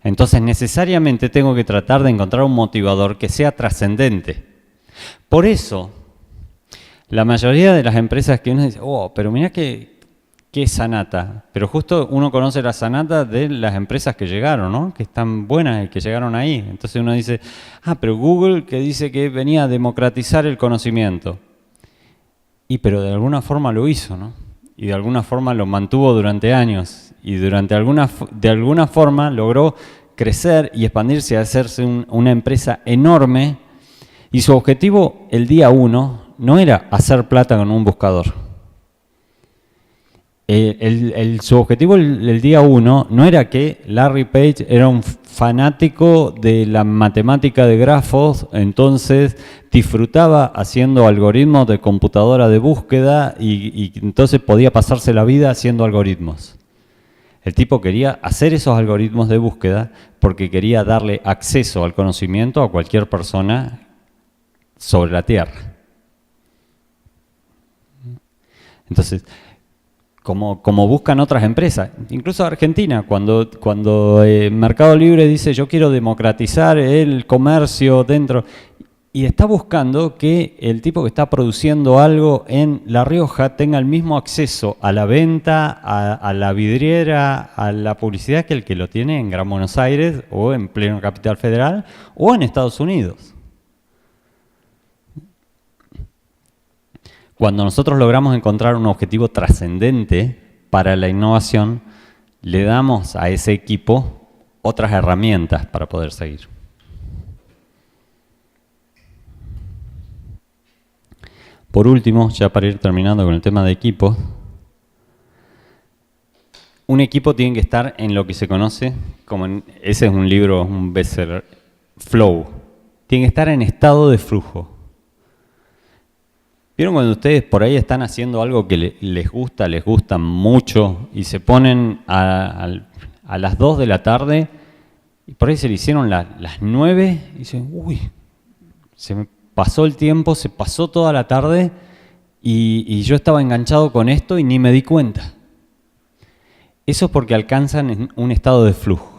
Entonces necesariamente tengo que tratar de encontrar un motivador que sea trascendente. Por eso, la mayoría de las empresas que uno dice, oh, pero mira ¿qué es Sanata? Pero justo uno conoce la Sanata de las empresas que llegaron, ¿no? Que están buenas y que llegaron ahí. Entonces uno dice, pero Google que dice que venía a democratizar el conocimiento. Pero de alguna forma lo hizo, ¿no? Y de alguna forma lo mantuvo durante años. Y de alguna forma logró crecer y expandirse a hacerse una empresa enorme. Y su objetivo el día 1 no era hacer plata con un buscador. Su objetivo el día 1 no era que Larry Page era un fanático de la matemática de grafos, entonces disfrutaba haciendo algoritmos de computadora de búsqueda y entonces podía pasarse la vida haciendo algoritmos. El tipo quería hacer esos algoritmos de búsqueda porque quería darle acceso al conocimiento a cualquier persona sobre la Tierra. Entonces, como buscan otras empresas, incluso Argentina, cuando Mercado Libre dice yo quiero democratizar el comercio dentro, y está buscando que el tipo que está produciendo algo en La Rioja tenga el mismo acceso a la venta, a la vidriera, a la publicidad que el que lo tiene en Gran Buenos Aires o en pleno Capital Federal o en Estados Unidos. Cuando nosotros logramos encontrar un objetivo trascendente para la innovación, le damos a ese equipo otras herramientas para poder seguir. Por último, ya para ir terminando con el tema de equipo, un equipo tiene que estar en lo que se conoce como, ese es un libro, un bestseller, flow. Tiene que estar en estado de flujo. ¿Vieron cuando ustedes por ahí están haciendo algo que les gusta mucho y se ponen a las 2 de la tarde y por ahí se le hicieron las 9 y dicen, uy, se me pasó el tiempo, se pasó toda la tarde y yo estaba enganchado con esto y ni me di cuenta? Eso es porque alcanzan un estado de flujo.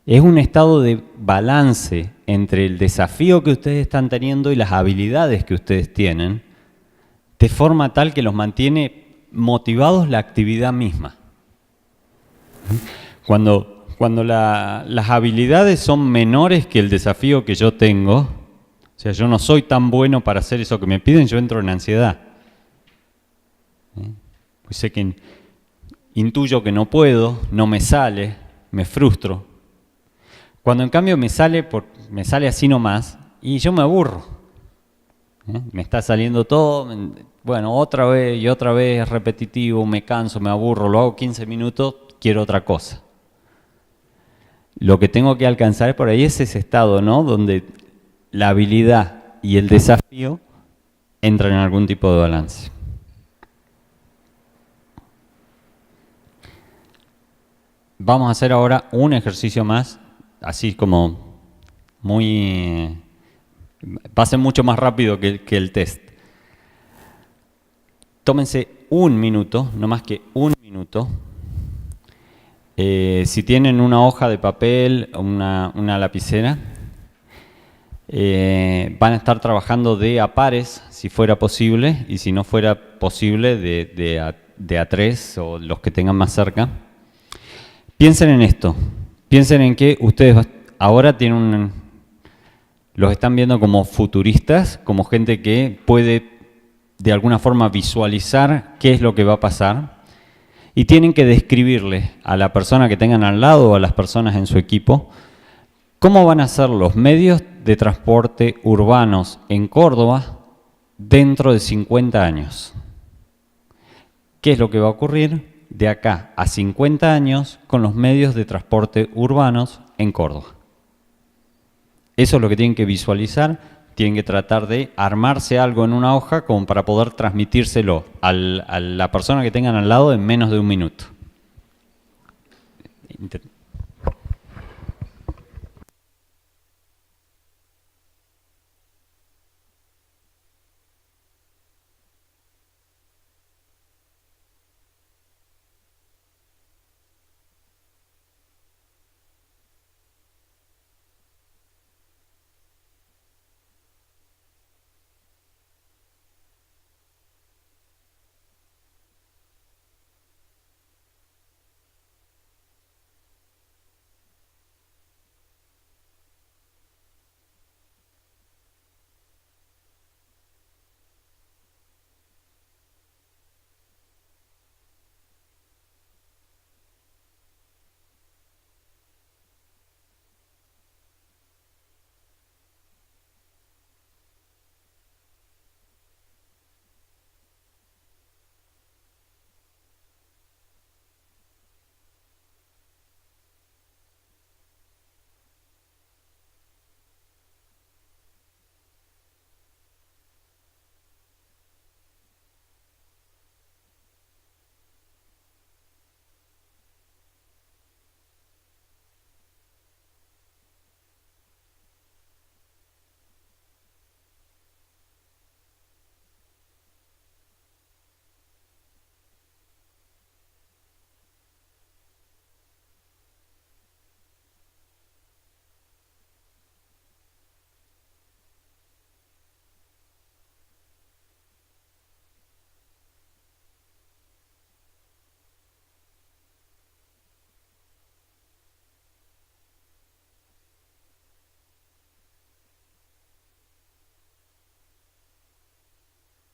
Es un estado de balance entre el desafío que ustedes están teniendo y las habilidades que ustedes tienen, de forma tal que los mantiene motivados la actividad misma. Cuando las habilidades son menores que el desafío que yo tengo, o sea, yo no soy tan bueno para hacer eso que me piden, yo entro en ansiedad. Pues sé que intuyo que no puedo, no me sale, me frustro. Cuando en cambio me sale así nomás y yo me aburro. Me está saliendo todo, bueno, otra vez y otra vez, es repetitivo, me canso, me aburro, lo hago 15 minutos, quiero otra cosa. Lo que tengo que alcanzar por ahí es ese estado, ¿no? Donde la habilidad y el desafío entran en algún tipo de balance. Vamos a hacer ahora un ejercicio más, así como muy... Pasen mucho más rápido que el test. Tómense un minuto, no más que un minuto. Si tienen una hoja de papel, una lapicera, van a estar trabajando de a pares, si fuera posible, y si no fuera posible, de a tres o los que tengan más cerca. Piensen en esto. Piensen en que ustedes ahora los están viendo como futuristas, como gente que puede de alguna forma visualizar qué es lo que va a pasar y tienen que describirle a la persona que tengan al lado o a las personas en su equipo cómo van a ser los medios de transporte urbanos en Córdoba dentro de 50 años. ¿Qué es lo que va a ocurrir de acá a 50 años con los medios de transporte urbanos en Córdoba? Eso es lo que tienen que visualizar, tienen que tratar de armarse algo en una hoja como para poder transmitírselo a la persona que tengan al lado en menos de un minuto.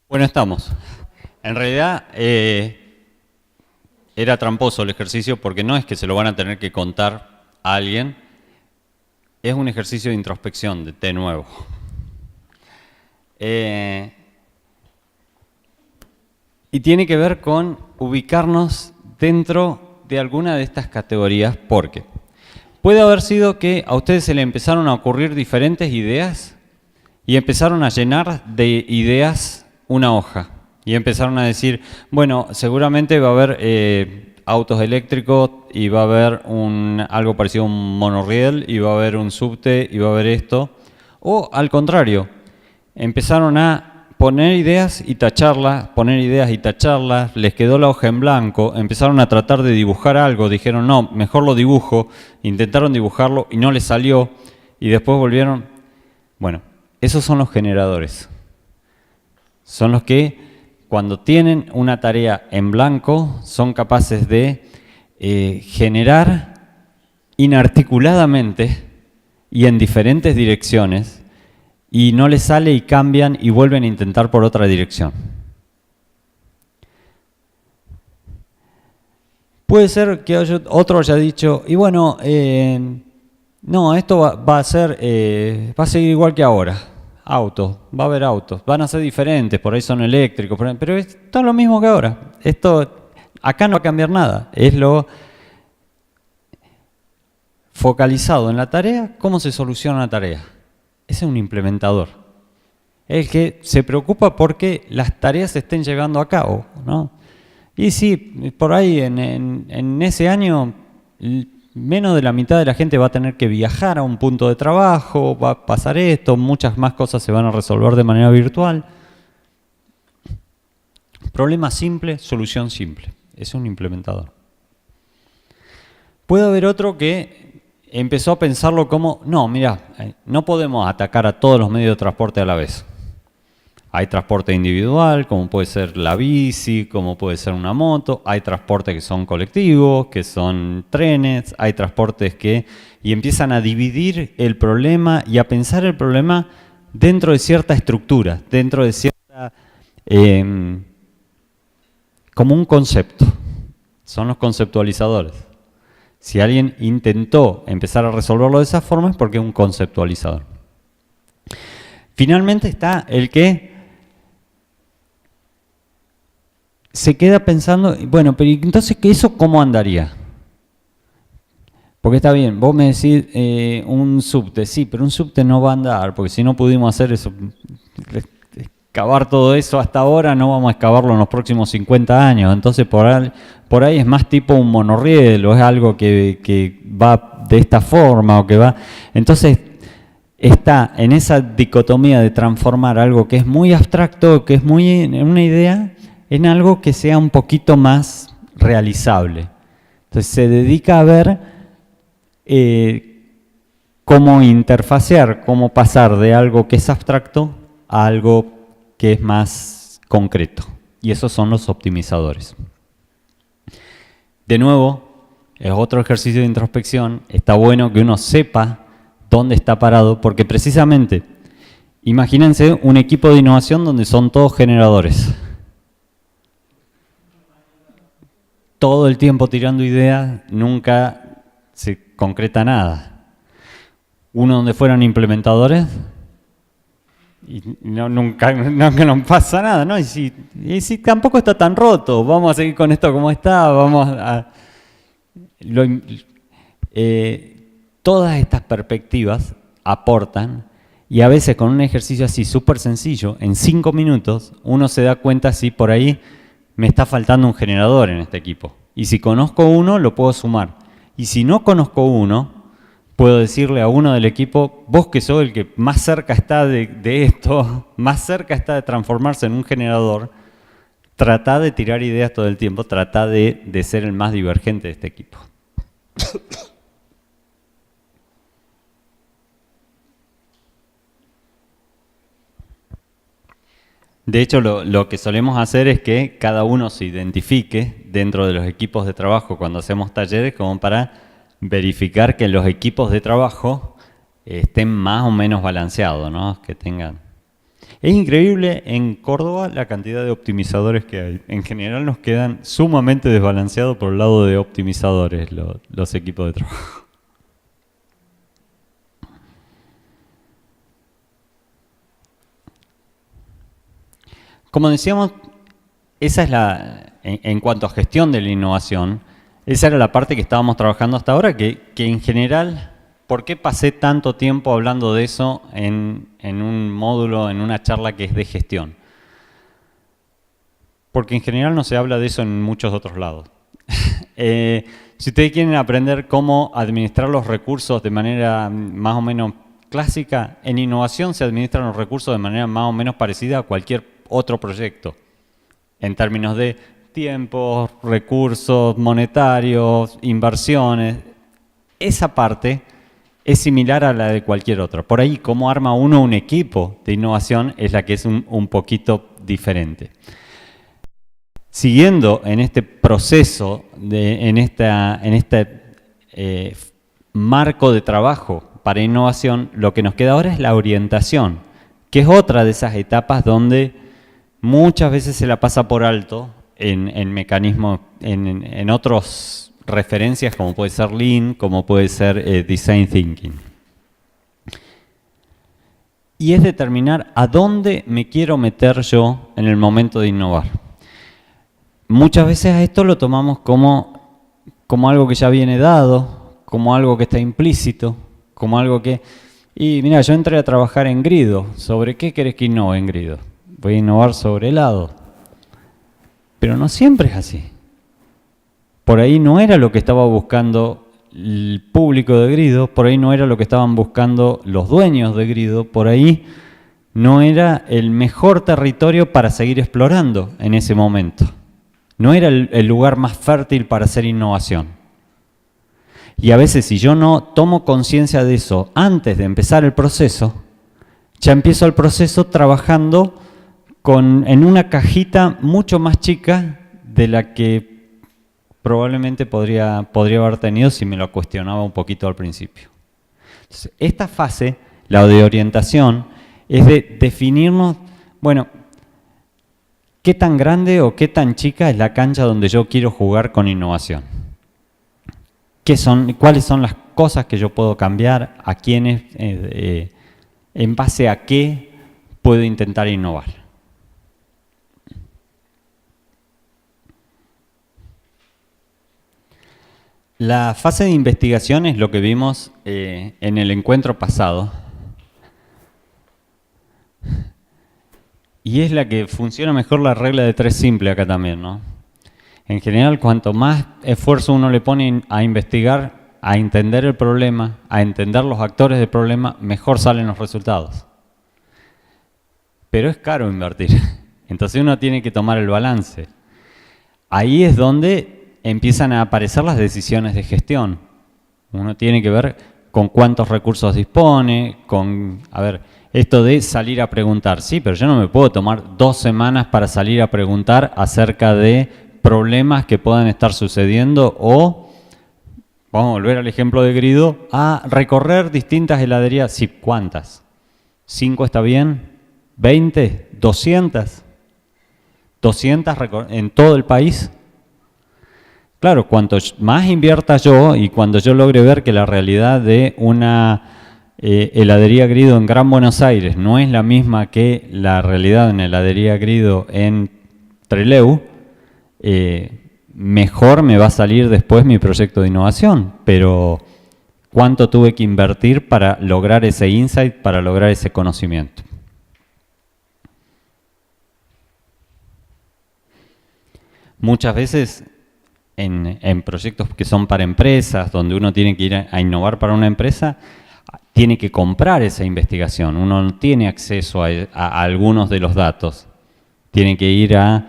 Bueno, estamos. En realidad era tramposo el ejercicio porque no es que se lo van a tener que contar a alguien, es un ejercicio de introspección, de nuevo. Y tiene que ver con ubicarnos dentro de alguna de estas categorías, porque puede haber sido que a ustedes se les empezaron a ocurrir diferentes ideas y empezaron a llenar de ideas una hoja. Y empezaron a decir, bueno, seguramente va a haber autos eléctricos y va a haber algo parecido a un monorriel y va a haber un subte y va a haber esto. O al contrario, empezaron a poner ideas y tacharlas, poner ideas y tacharlas, les quedó la hoja en blanco, empezaron a tratar de dibujar algo, dijeron, no, mejor lo dibujo, intentaron dibujarlo y no les salió, y después volvieron. Bueno, esos son los generadores. Son los que, cuando tienen una tarea en blanco, son capaces de generar inarticuladamente y en diferentes direcciones, y no les sale y cambian y vuelven a intentar por otra dirección. Puede ser que otro haya dicho, y bueno, no, esto va a seguir igual que ahora. Autos, va a haber autos, van a ser diferentes, por ahí son eléctricos, pero esto es lo mismo que ahora. Esto, acá no va a cambiar nada, es lo focalizado en la tarea, cómo se soluciona la tarea. Ese es un implementador. Es el que se preocupa porque las tareas se estén llevando a cabo, ¿no? Y sí, por ahí en ese año menos de la mitad de la gente va a tener que viajar a un punto de trabajo, va a pasar esto, muchas más cosas se van a resolver de manera virtual. Problema simple, solución simple. Es un implementador. Puede haber otro que empezó a pensarlo como, no, mira, no podemos atacar a todos los medios de transporte a la vez. Hay transporte individual, como puede ser la bici, como puede ser una moto. Hay transportes que son colectivos, que son trenes. Hay transportes que... Y empiezan a dividir el problema y a pensar el problema dentro de cierta estructura, dentro de cierta... como un concepto. Son los conceptualizadores. Si alguien intentó empezar a resolverlo de esa forma es porque es un conceptualizador. Finalmente está el que se queda pensando, bueno, pero entonces ¿eso cómo andaría? Porque está bien, vos me decís un subte, sí, pero un subte no va a andar, porque si no pudimos hacer eso, excavar todo eso hasta ahora, no vamos a excavarlo en los próximos 50 años. Entonces por ahí es más tipo un monorriel, o es algo que va de esta forma, o que va... Entonces está en esa dicotomía de transformar algo que es muy abstracto, que es muy una idea, en algo que sea un poquito más realizable. Entonces se dedica a ver cómo interfacear, cómo pasar de algo que es abstracto a algo que es más concreto. Y esos son los optimizadores. De nuevo, es otro ejercicio de introspección. Está bueno que uno sepa dónde está parado, porque precisamente, imagínense un equipo de innovación donde son todos generadores. Todo el tiempo tirando ideas, nunca se concreta nada. Uno donde fueran implementadores, y nunca no pasa nada, ¿no? Y si tampoco está tan roto, vamos a seguir con esto como está, vamos a... todas estas perspectivas aportan, y a veces con un ejercicio así súper sencillo, en 5 minutos, uno se da cuenta si por ahí me está faltando un generador en este equipo. Y si conozco uno, lo puedo sumar. Y si no conozco uno, puedo decirle a uno del equipo, vos que sos el que más cerca está de esto, más cerca está de transformarse en un generador, tratá de tirar ideas todo el tiempo, tratá de ser el más divergente de este equipo. De hecho, lo que solemos hacer es que cada uno se identifique dentro de los equipos de trabajo cuando hacemos talleres, como para verificar que los equipos de trabajo estén más o menos balanceados, ¿no? Que tengan... Es increíble en Córdoba la cantidad de optimizadores que hay. En general nos quedan sumamente desbalanceados por el lado de optimizadores los equipos de trabajo. Como decíamos, esa es en cuanto a gestión de la innovación, esa era la parte que estábamos trabajando hasta ahora, que en general, ¿por qué pasé tanto tiempo hablando de eso en un módulo, en una charla que es de gestión? Porque en general no se habla de eso en muchos otros lados. Si ustedes quieren aprender cómo administrar los recursos de manera más o menos clásica, en innovación se administran los recursos de manera más o menos parecida a cualquier otro proyecto, en términos de tiempos, recursos monetarios, inversiones. Esa parte es similar a la de cualquier otra. Por ahí, cómo arma uno un equipo de innovación es la que es un poquito diferente. Siguiendo en este proceso, en este marco de trabajo para innovación, lo que nos queda ahora es la orientación, que es otra de esas etapas donde muchas veces se la pasa por alto en mecanismos, en otras referencias como puede ser Lean, como puede ser Design Thinking. Y es determinar a dónde me quiero meter yo en el momento de innovar. Muchas veces a esto lo tomamos como algo que ya viene dado, como algo que está implícito, como algo que... Y mira, yo entré a trabajar en Grido. ¿Sobre qué querés que innove en Grido? Voy a innovar sobre helado. Pero no siempre es así. Por ahí no era lo que estaba buscando el público de Grido, por ahí no era lo que estaban buscando los dueños de Grido, por ahí no era el mejor territorio para seguir explorando en ese momento. No era el lugar más fértil para hacer innovación. Y a veces si yo no tomo conciencia de eso antes de empezar el proceso, ya empiezo el proceso trabajando en una cajita mucho más chica de la que probablemente podría haber tenido si me lo cuestionaba un poquito al principio. Entonces, esta fase, la de orientación, es de definirnos, bueno, ¿qué tan grande o qué tan chica es la cancha donde yo quiero jugar con innovación? ¿Cuáles son las cosas que yo puedo cambiar? ¿A quiénes? ¿En base a qué puedo intentar innovar? La fase de investigación es lo que vimos en el encuentro pasado. Y es la que funciona mejor la regla de 3 simple acá también, ¿no? En general, cuanto más esfuerzo uno le pone a investigar, a entender el problema, a entender los actores del problema, mejor salen los resultados. Pero es caro invertir. Entonces uno tiene que tomar el balance. Ahí es donde empiezan a aparecer las decisiones de gestión. Uno tiene que ver con cuántos recursos dispone, esto de salir a preguntar, sí, pero yo no me puedo tomar 2 semanas para salir a preguntar acerca de problemas que puedan estar sucediendo o, vamos a volver al ejemplo de Grido, a recorrer distintas heladerías. Sí, ¿cuántas? ¿5 está bien? ¿20? ¿200? ¿200 en todo el país? Claro, cuanto más invierta yo y cuando yo logre ver que la realidad de una heladería Grido en Gran Buenos Aires no es la misma que la realidad de una heladería Grido en Trelew, mejor me va a salir después mi proyecto de innovación, pero ¿cuánto tuve que invertir para lograr ese insight, para lograr ese conocimiento? Muchas veces en proyectos que son para empresas, donde uno tiene que ir a innovar para una empresa, tiene que comprar esa investigación. Uno no tiene acceso a algunos de los datos. Tiene que ir a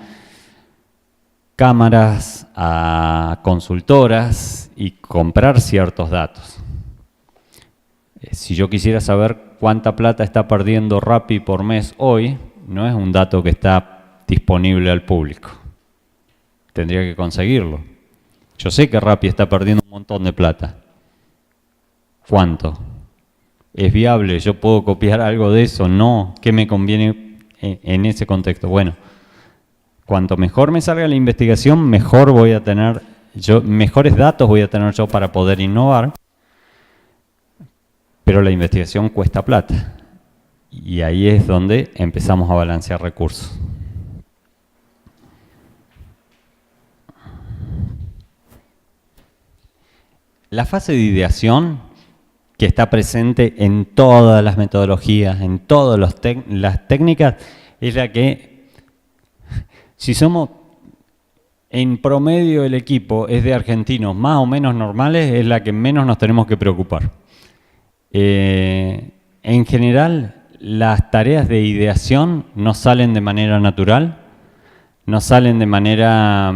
cámaras, a consultoras y comprar ciertos datos. Si yo quisiera saber cuánta plata está perdiendo Rappi por mes hoy, no es un dato que está disponible al público. Tendría que conseguirlo. Yo sé que Rappi está perdiendo un montón de plata. ¿Cuánto? ¿Es viable? ¿Yo puedo copiar algo de eso? No. ¿Qué me conviene en ese contexto? Bueno, cuanto mejor me salga la investigación, mejor voy a tener mejores datos voy a tener yo para poder innovar. Pero la investigación cuesta plata. Y ahí es donde empezamos a balancear recursos. La fase de ideación, que está presente en todas las metodologías, en todas las técnicas, es la que, si somos en promedio el equipo es de argentinos más o menos normales, es la que menos nos tenemos que preocupar. En general, las tareas de ideación no salen de manera natural, no salen de manera...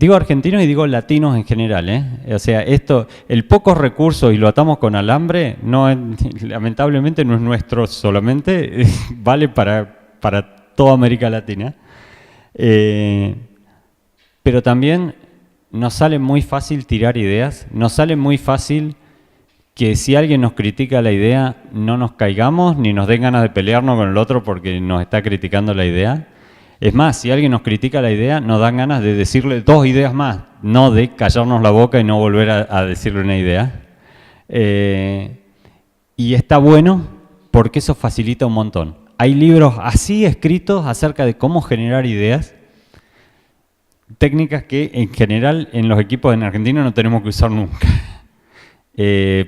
Digo argentinos y digo latinos en general, ¿eh? O sea, el pocos recursos y lo atamos con alambre, lamentablemente no es nuestro solamente, vale para toda América Latina. Pero también nos sale muy fácil tirar ideas, nos sale muy fácil que si alguien nos critica la idea, no nos caigamos ni nos den ganas de pelearnos con el otro porque nos está criticando la idea. Es más, si alguien nos critica la idea, nos dan ganas de decirle 2 ideas más, no de callarnos la boca y no volver a decirle una idea. Y está bueno porque eso facilita un montón. Hay libros así escritos acerca de cómo generar ideas, técnicas que en general en los equipos en Argentina no tenemos que usar nunca.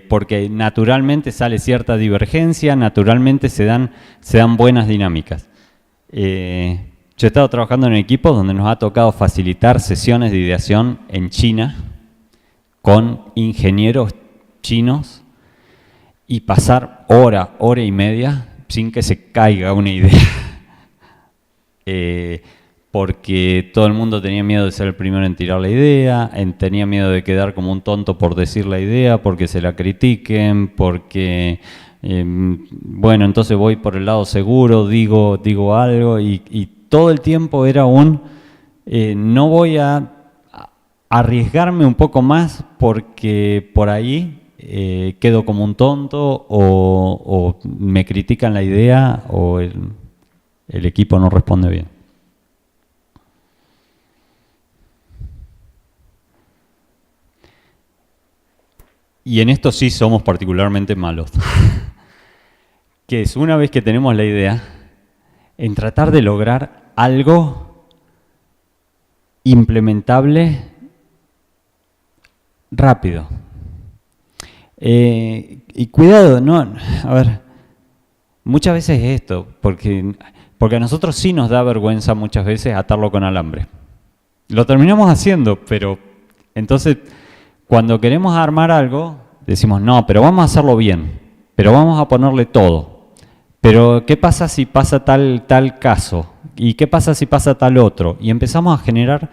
Porque naturalmente sale cierta divergencia, naturalmente se dan buenas dinámicas. Yo he estado trabajando en equipos donde nos ha tocado facilitar sesiones de ideación en China con ingenieros chinos y pasar hora y media sin que se caiga una idea. Porque todo el mundo tenía miedo de ser el primero en tirar la idea, tenía miedo de quedar como un tonto por decir la idea, porque se la critiquen, porque... bueno, entonces voy por el lado seguro, digo algo y todo el tiempo era no voy a arriesgarme un poco más porque por ahí quedo como un tonto o me critican la idea o el equipo no responde bien. Y en esto sí somos particularmente malos. Que es una vez que tenemos la idea, en tratar de lograr algo implementable rápido. Y cuidado, no, a ver, muchas veces es esto, porque a nosotros sí nos da vergüenza muchas veces atarlo con alambre. Lo terminamos haciendo, pero entonces cuando queremos armar algo, decimos, no, pero vamos a hacerlo bien, pero vamos a ponerle todo. Pero, ¿qué pasa si pasa tal caso? ¿Y qué pasa si pasa tal otro? Y empezamos a generar,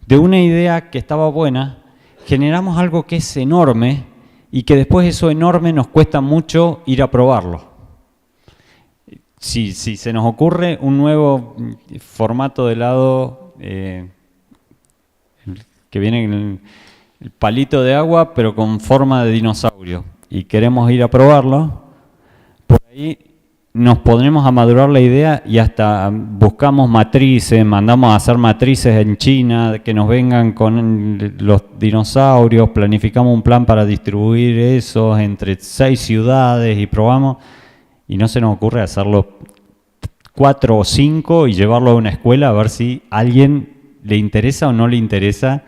de una idea que estaba buena, generamos algo que es enorme y que después eso enorme nos cuesta mucho ir a probarlo. Si se nos ocurre un nuevo formato de helado que viene en el palito de agua, pero con forma de dinosaurio, y queremos ir a probarlo, por ahí nos pondremos a madurar la idea y hasta buscamos matrices, mandamos a hacer matrices en China que nos vengan con los dinosaurios, planificamos un plan para distribuir esos entre 6 ciudades y probamos, y no se nos ocurre hacerlo 4 o 5 y llevarlo a una escuela a ver si a alguien le interesa o no le interesa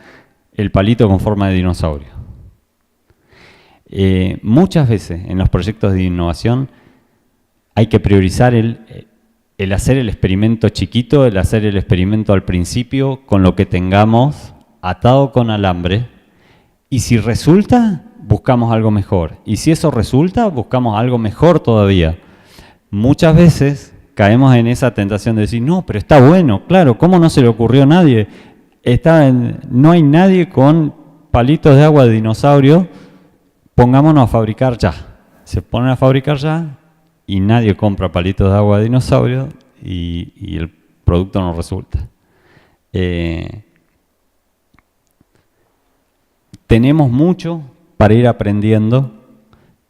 el palito con forma de dinosaurio. Muchas veces en los proyectos de innovación hay que priorizar el hacer el experimento chiquito, el hacer el experimento al principio con lo que tengamos atado con alambre, y si resulta, buscamos algo mejor. Y si eso resulta, buscamos algo mejor todavía. Muchas veces caemos en esa tentación de decir, no, pero está bueno, claro, ¿cómo no se le ocurrió a nadie? No hay nadie con palitos de agua de dinosaurio, pongámonos a fabricar ya. Se ponen a fabricar ya y nadie compra palitos de agua de dinosaurio y el producto no resulta. Tenemos mucho para ir aprendiendo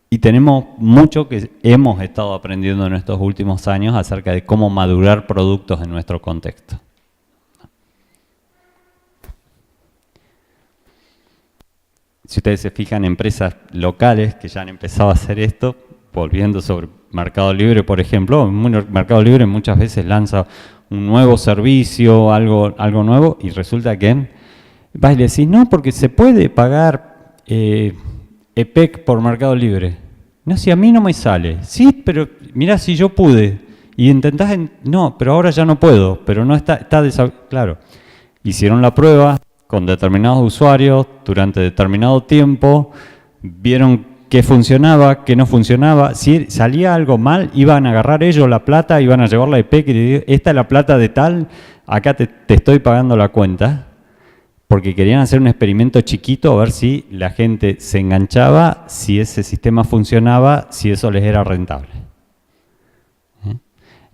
y tenemos mucho que hemos estado aprendiendo en estos últimos años acerca de cómo madurar productos en nuestro contexto. Si ustedes se fijan, empresas locales que ya han empezado a hacer esto, volviendo sobre Mercado Libre, por ejemplo, Mercado Libre muchas veces lanza un nuevo servicio, algo nuevo, y resulta que Vas y le decís, no, porque se puede pagar EPEC por Mercado Libre. No, si a mí no me sale. Sí, pero mira, si yo pude. Y intentás, no, pero ahora ya no puedo. Pero no está claro. Hicieron la prueba con determinados usuarios durante determinado tiempo, vieron qué funcionaba, qué no funcionaba. Si salía algo mal, iban a agarrar ellos la plata, iban a llevarla a EPEC y decir, esta es la plata de tal, acá te estoy pagando la cuenta. Porque querían hacer un experimento chiquito a ver si la gente se enganchaba, si ese sistema funcionaba, si eso les era rentable.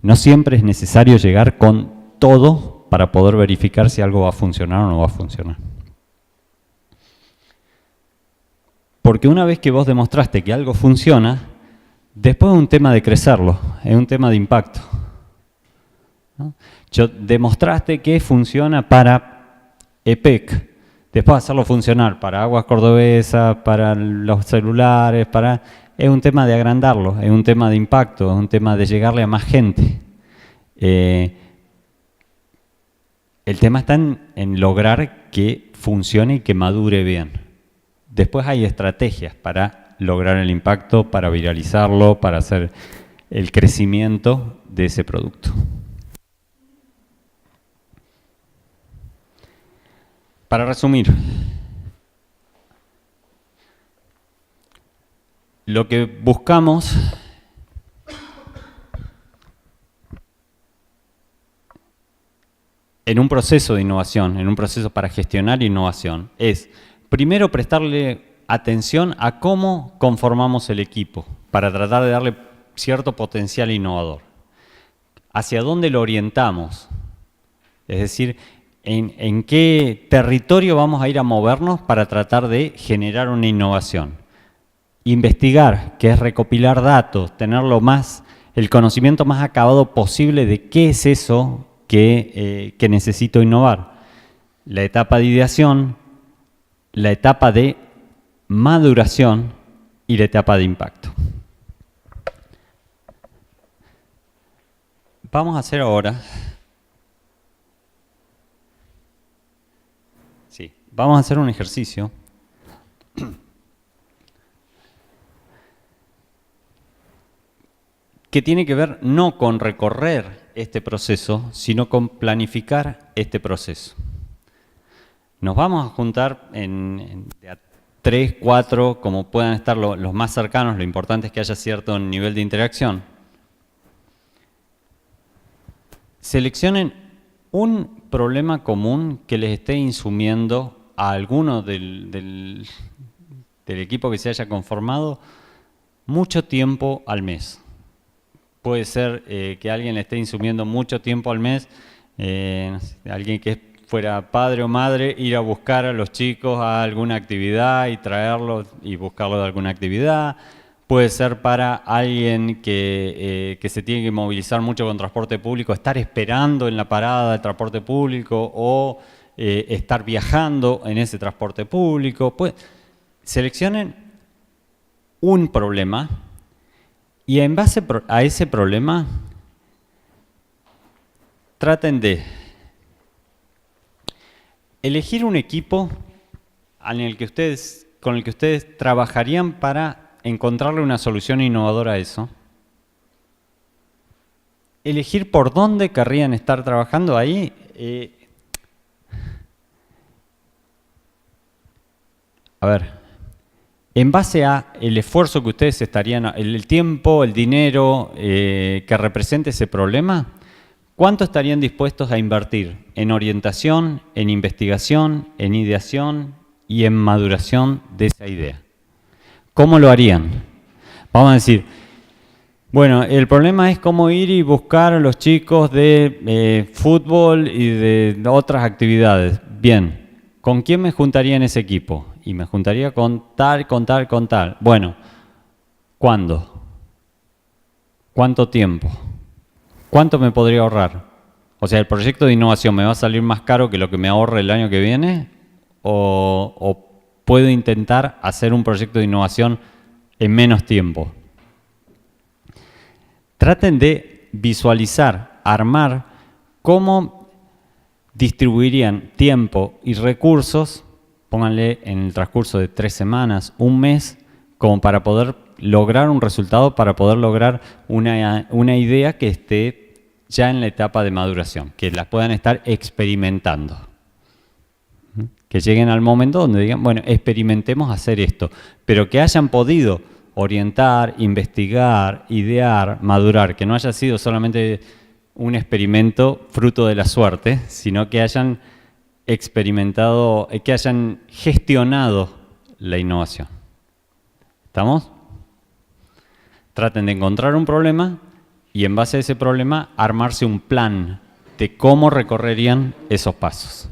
No siempre es necesario llegar con todo para poder verificar si algo va a funcionar o no va a funcionar. Porque una vez que vos demostraste que algo funciona, después es un tema de crecerlo, es un tema de impacto. ¿No? Demostraste que funciona para EPEC, después hacerlo funcionar para Aguas Cordobesas, para los celulares, es un tema de agrandarlo, es un tema de impacto, es un tema de llegarle a más gente. El tema está en lograr que funcione y que madure bien. Después hay estrategias para lograr el impacto, para viralizarlo, para hacer el crecimiento de ese producto. Para resumir, lo que buscamos en un proceso de innovación, en un proceso para gestionar innovación, es primero prestarle atención a cómo conformamos el equipo para tratar de darle cierto potencial innovador. Hacia dónde lo orientamos, es decir, en qué territorio vamos a ir a movernos para tratar de generar una innovación. Investigar, que es recopilar datos, tener el conocimiento más acabado posible de qué es eso que necesito innovar. La etapa de ideación, la etapa de maduración y la etapa de impacto. Vamos a hacer ahora... Vamos a hacer un ejercicio que tiene que ver no con recorrer este proceso, sino con planificar este proceso. Nos vamos a juntar en 3, 4, como puedan estar los más cercanos, lo importante es que haya cierto nivel de interacción. Seleccionen un problema común que les esté insumiendo a alguno del equipo que se haya conformado mucho tiempo al mes. Puede ser que alguien le esté insumiendo mucho tiempo al mes, no sé, alguien que fuera padre o madre, ir a buscar a los chicos a alguna actividad y traerlos y buscarlos de alguna actividad. Puede ser para alguien que se tiene que movilizar mucho con transporte público, estar esperando en la parada del transporte público o estar viajando en ese transporte público. Pues, seleccionen un problema y en base a ese problema traten de elegir un equipo con el que ustedes trabajarían para encontrarle una solución innovadora a eso. Elegir por dónde querrían estar trabajando ahí. En base a el esfuerzo que ustedes el tiempo, el dinero que represente ese problema, ¿cuánto estarían dispuestos a invertir en orientación, en investigación, en ideación y en maduración de esa idea? ¿Cómo lo harían? Vamos a decir, bueno, el problema es cómo ir y buscar a los chicos de fútbol y de otras actividades. Bien, ¿con quién me juntaría en ese equipo? Y me juntaría con tal, con tal, con tal. Bueno, ¿cuándo? ¿Cuánto tiempo? ¿Cuánto me podría ahorrar? O sea, ¿el proyecto de innovación me va a salir más caro que lo que me ahorre el año que viene? ¿O puedo intentar hacer un proyecto de innovación en menos tiempo? Traten de visualizar, armar cómo distribuirían tiempo y recursos, pónganle en el transcurso de 3 semanas, un mes, como para poder lograr un resultado, para poder lograr una idea que esté ya en la etapa de maduración, que la puedan estar experimentando. Que lleguen al momento donde digan, bueno, experimentemos hacer esto, pero que hayan podido orientar, investigar, idear, madurar, que no haya sido solamente un experimento fruto de la suerte, sino que hayan experimentado, que hayan gestionado la innovación. ¿Estamos? Traten de encontrar un problema y en base a ese problema armarse un plan de cómo recorrerían esos pasos.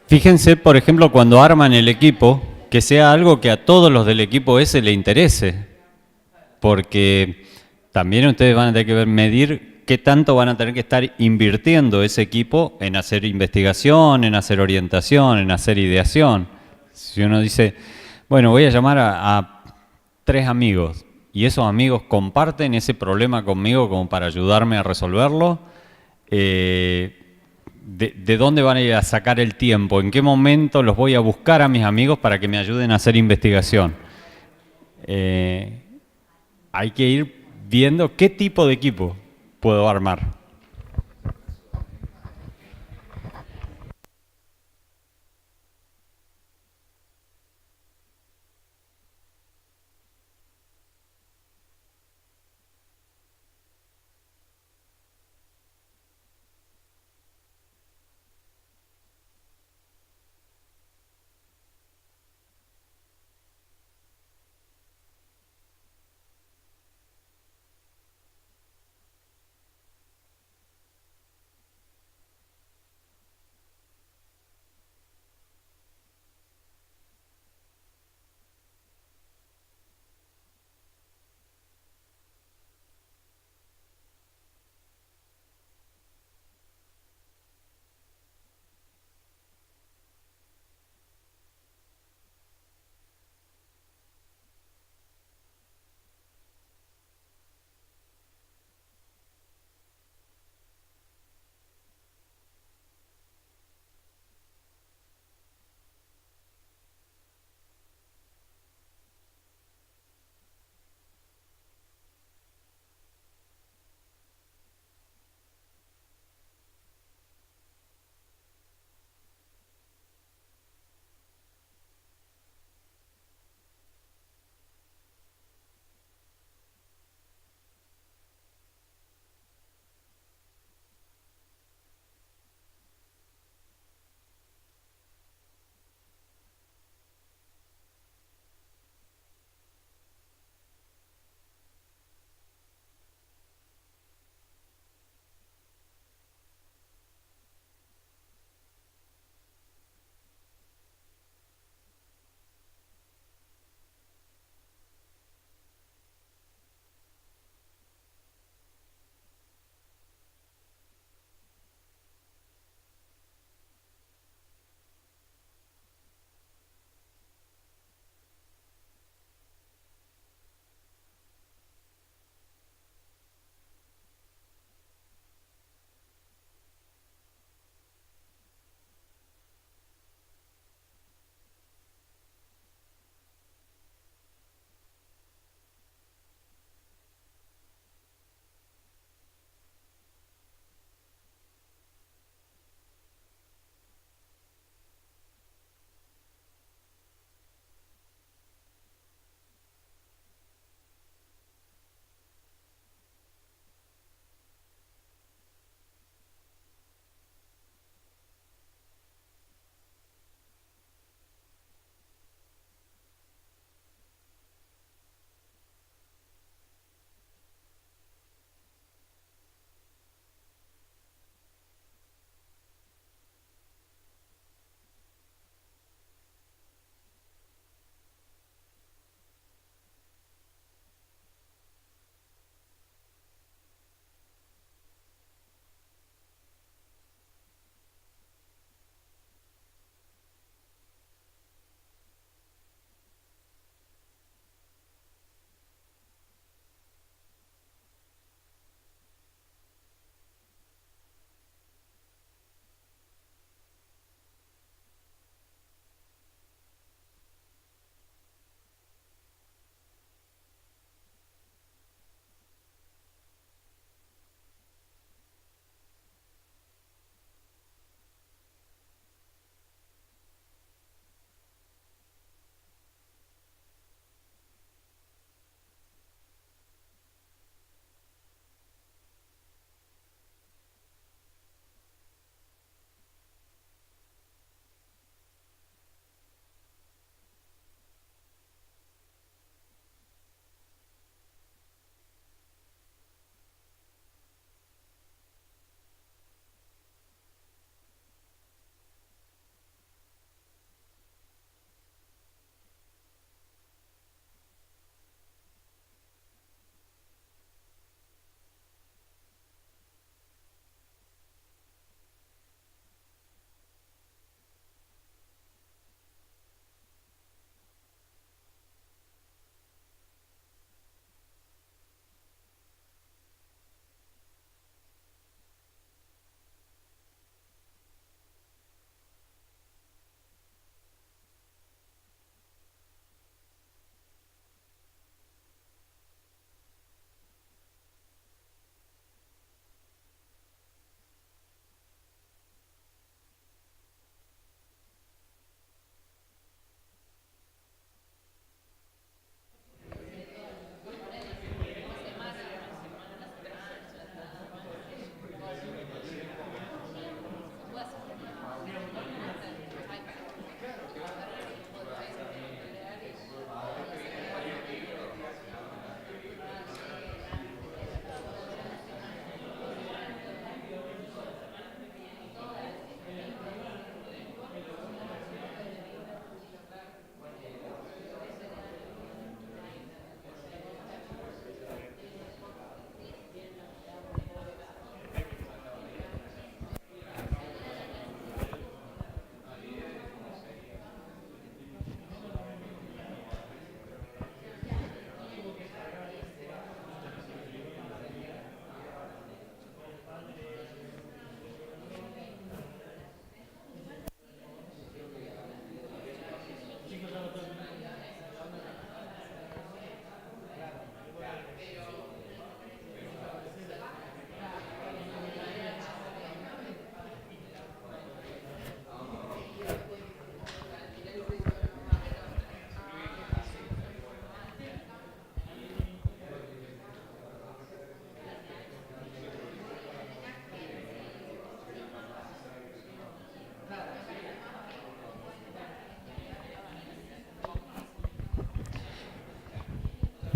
Fíjense, por ejemplo, cuando arman el equipo, que sea algo que a todos los del equipo ese le interese, porque también ustedes van a tener que medir qué tanto van a tener que estar invirtiendo ese equipo en hacer investigación, en hacer orientación, en hacer ideación. Si uno dice, bueno, voy a llamar a 3 amigos y esos amigos comparten ese problema conmigo como para ayudarme a resolverlo, de dónde van a ir a sacar el tiempo, en qué momento los voy a buscar a mis amigos para que me ayuden a hacer investigación. Eh, Hay que ir viendo qué tipo de equipo puedo armar.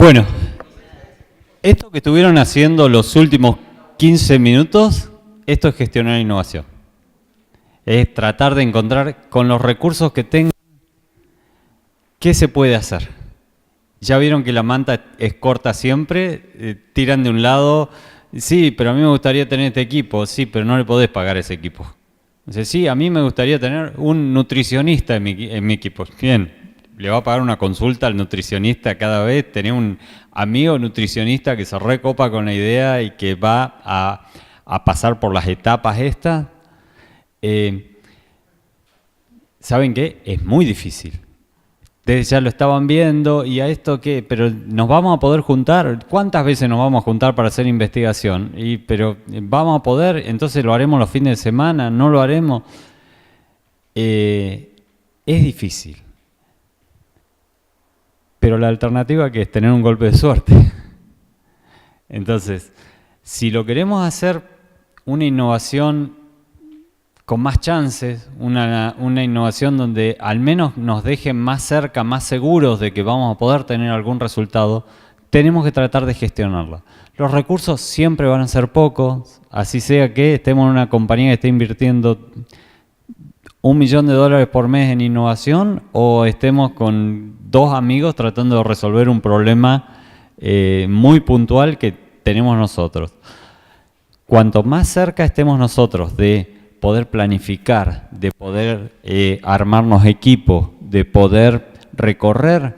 Bueno, esto que estuvieron haciendo los últimos 15 minutos, esto es gestionar innovación. Es tratar de encontrar con los recursos que tengan qué se puede hacer. Ya vieron que la manta es corta siempre, tiran de un lado, sí, pero a mí me gustaría tener este equipo, sí, pero no le podés pagar ese equipo. Entonces, sí, a mí me gustaría tener un nutricionista en mi equipo. Bien, le va a pagar una consulta al nutricionista cada vez, tener un amigo nutricionista que se recopa con la idea y que va a pasar por las etapas estas. ¿Saben qué? Es muy difícil. Ustedes ya lo estaban viendo, ¿y a esto qué? Pero ¿nos vamos a poder juntar? ¿Cuántas veces nos vamos a juntar para hacer investigación? Pero ¿vamos a poder? ¿Entonces lo haremos los fines de semana? ¿No lo haremos? Es difícil. Pero la alternativa que es tener un golpe de suerte. Entonces, si lo queremos hacer una innovación con más chances, una innovación donde al menos nos deje más cerca, más seguros de que vamos a poder tener algún resultado, tenemos que tratar de gestionarla. Los recursos siempre van a ser pocos, así sea que estemos en una compañía que esté invirtiendo $1 millón por mes en innovación o estemos con 2 amigos tratando de resolver un problema muy puntual que tenemos nosotros. Cuanto más cerca estemos nosotros de poder planificar, de poder armarnos equipos, de poder recorrer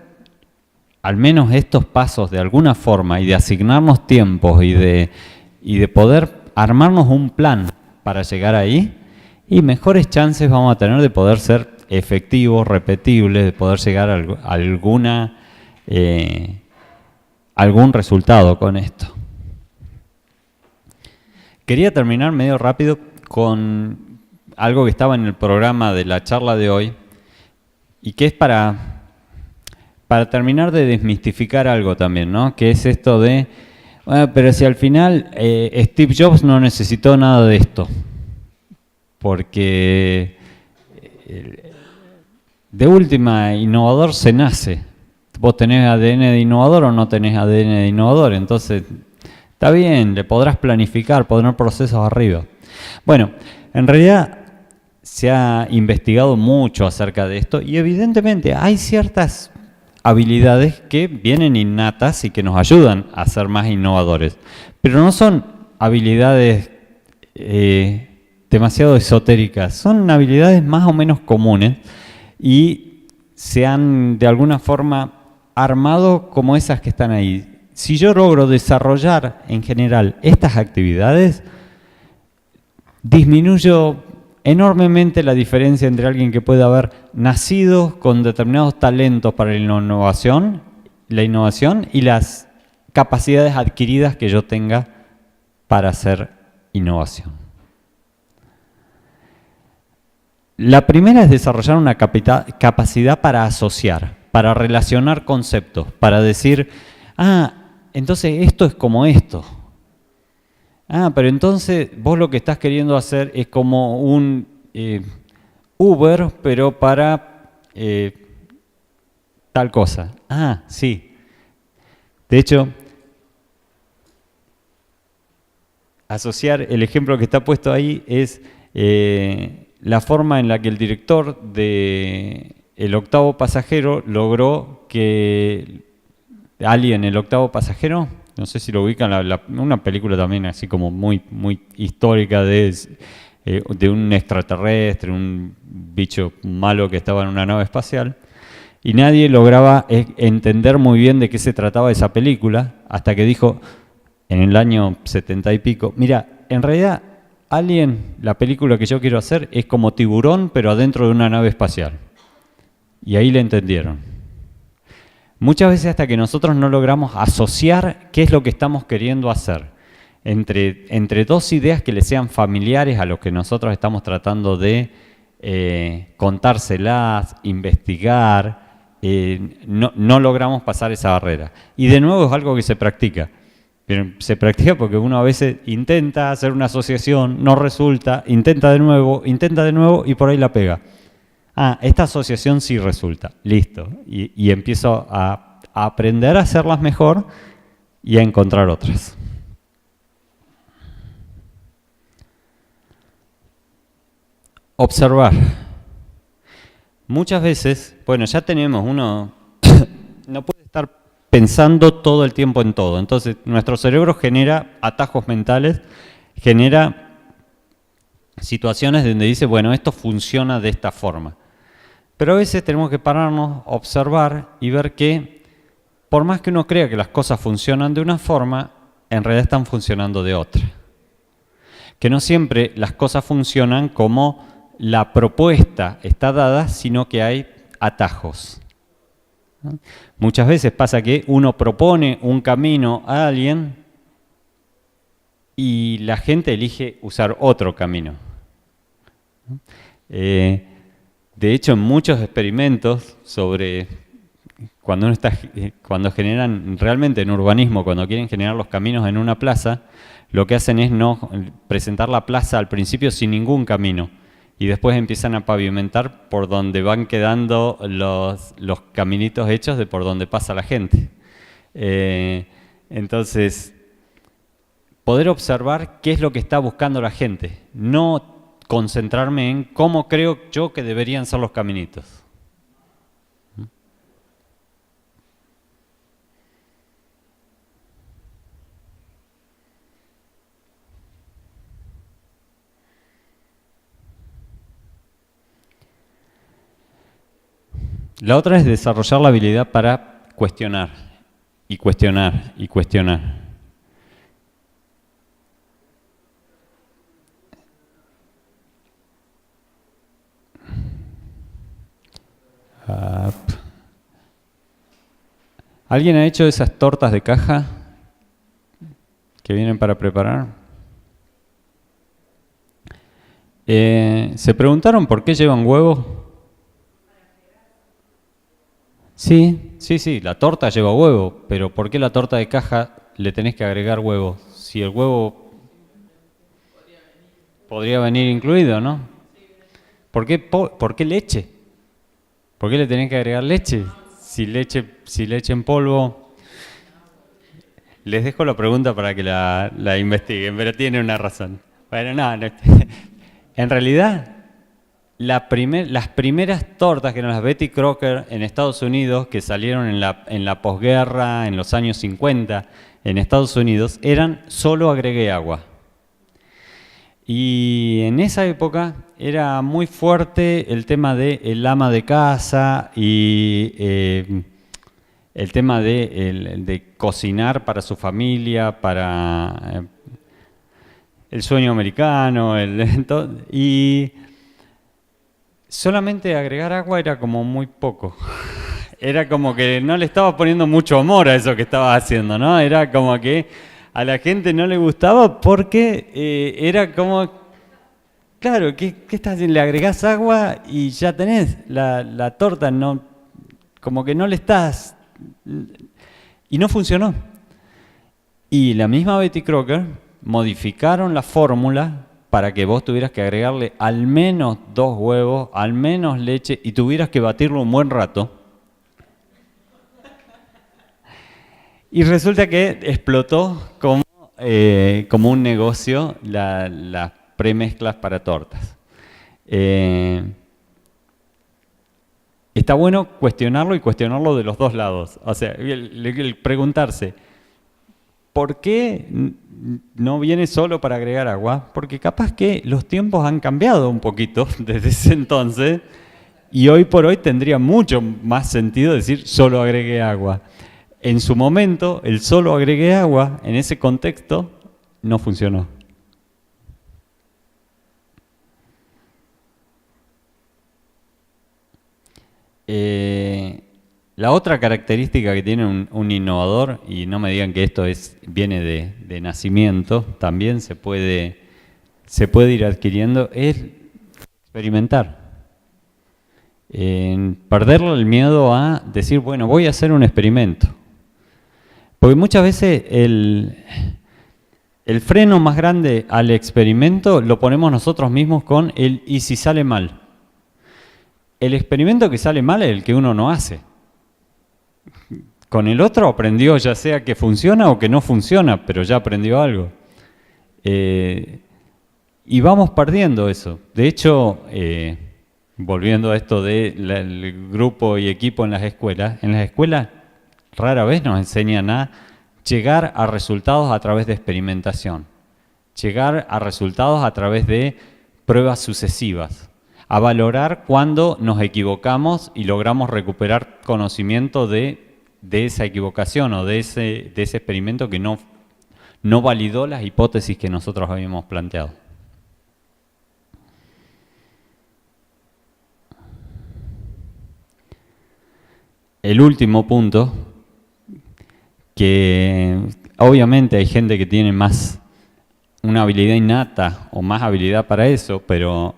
al menos estos pasos de alguna forma y de asignarnos tiempos y de poder armarnos un plan para llegar ahí, y mejores chances vamos a tener de poder ser efectivos, repetibles, de poder llegar a algún resultado con esto. Quería terminar medio rápido con algo que estaba en el programa de la charla de hoy y que es para terminar de desmistificar algo también, ¿no? Que es esto de, bueno, pero si al final Steve Jobs no necesitó nada de esto, porque de última, innovador se nace. Vos tenés ADN de innovador o no tenés ADN de innovador, entonces está bien, le podrás planificar, poner procesos arriba. Bueno, en realidad se ha investigado mucho acerca de esto y evidentemente hay ciertas habilidades que vienen innatas y que nos ayudan a ser más innovadores, pero no son habilidades demasiado esotéricas, son habilidades más o menos comunes y se han de alguna forma armado como esas que están ahí. Si yo logro desarrollar en general estas actividades, disminuyo enormemente la diferencia entre alguien que puede haber nacido con determinados talentos para la innovación y las capacidades adquiridas que yo tenga para hacer innovación. La primera es desarrollar una capacidad para asociar, para relacionar conceptos, para decir, entonces esto es como esto. Pero entonces vos lo que estás queriendo hacer es como un Uber, pero para tal cosa. Sí. De hecho, asociar, el ejemplo que está puesto ahí es la forma en la que el director de El octavo pasajero logró que Alien, el octavo pasajero, no sé si lo ubican, una película también así como muy histórica de un extraterrestre, un bicho malo que estaba en una nave espacial, y nadie lograba entender muy bien de qué se trataba esa película, hasta que dijo, en el año 70 y pico, mira, en realidad Alien, la película que yo quiero hacer, es como Tiburón, pero adentro de una nave espacial. Y ahí le entendieron. Muchas veces hasta que nosotros no logramos asociar qué es lo que estamos queriendo hacer entre dos ideas que le sean familiares a lo que nosotros estamos tratando de contárselas, investigar, no logramos pasar esa barrera. Y de nuevo es algo que se practica. Pero se practica porque uno a veces intenta hacer una asociación, no resulta, intenta de nuevo y por ahí la pega. Esta asociación sí resulta, listo. Y empiezo a a aprender a hacerlas mejor y a encontrar otras. Observar. Muchas veces, bueno, ya tenemos uno, no puede estar pensando todo el tiempo en todo. Entonces, nuestro cerebro genera atajos mentales, genera situaciones donde dice, bueno, esto funciona de esta forma. Pero a veces tenemos que pararnos, observar y ver que, por más que uno crea que las cosas funcionan de una forma, en realidad están funcionando de otra. Que no siempre las cosas funcionan como la propuesta está dada, sino que hay atajos. Muchas veces pasa que uno propone un camino a alguien y la gente elige usar otro camino. De hecho, en muchos experimentos sobre cuando generan realmente en urbanismo, cuando quieren generar los caminos en una plaza, lo que hacen es no presentar la plaza al principio sin ningún camino. Y después empiezan a pavimentar por donde van quedando los caminitos hechos de por donde pasa la gente. Entonces, poder observar qué es lo que está buscando la gente, no concentrarme en cómo creo yo que deberían ser los caminitos. La otra es desarrollar la habilidad para cuestionar, y cuestionar, y cuestionar. ¿Alguien ha hecho esas tortas de caja que vienen para preparar? ¿Se preguntaron por qué llevan huevo? Sí, la torta lleva huevo, pero ¿por qué la torta de caja le tenés que agregar huevo? Si el huevo podría venir incluido, ¿no? ¿Por qué leche? ¿Por qué le tenés que agregar leche? Si leche en polvo... Les dejo la pregunta para que la investiguen, pero tiene una razón. Bueno, no. En realidad... las primeras tortas que eran las Betty Crocker en Estados Unidos, que salieron en la posguerra, en los años 50, en Estados Unidos, eran solo agregué agua. Y en esa época era muy fuerte el tema del ama de casa y el tema de cocinar para su familia, para el sueño americano, y solamente agregar agua era como muy poco. Era como que no le estaba poniendo mucho amor a eso que estaba haciendo, ¿no? Era como que a la gente no le gustaba porque era como, claro, ¿qué estás haciendo? Le agregás agua y ya tenés la torta, no, como que no le estás... Y no funcionó. Y la misma Betty Crocker modificaron la fórmula para que vos tuvieras que agregarle al menos 2 huevos, al menos leche, y tuvieras que batirlo un buen rato. Y resulta que explotó como un negocio las premezclas para tortas. Está bueno cuestionarlo y cuestionarlo de los dos lados. O sea, el preguntarse, ¿por qué no viene solo para agregar agua? Porque capaz que los tiempos han cambiado un poquito desde ese entonces y hoy por hoy tendría mucho más sentido decir solo agregué agua. En su momento, el solo agregué agua, en ese contexto, no funcionó. La otra característica que tiene un innovador, y no me digan que esto viene de nacimiento, también se puede ir adquiriendo, es experimentar. Perderle el miedo a decir, bueno, voy a hacer un experimento. Porque muchas veces el freno más grande al experimento lo ponemos nosotros mismos con el ¿y si sale mal? El experimento que sale mal es el que uno no hace. con el otro aprendió ya sea que funciona o que no funciona, pero ya aprendió algo. Y vamos perdiendo eso. De hecho, volviendo a esto del grupo y equipo en las escuelas rara vez nos enseñan a llegar a resultados a través de experimentación, llegar a resultados a través de pruebas sucesivas, a valorar cuando nos equivocamos y logramos recuperar conocimiento de esa equivocación o de ese experimento que no validó las hipótesis que nosotros habíamos planteado. El último punto, que obviamente hay gente que tiene más una habilidad innata o más habilidad para eso, pero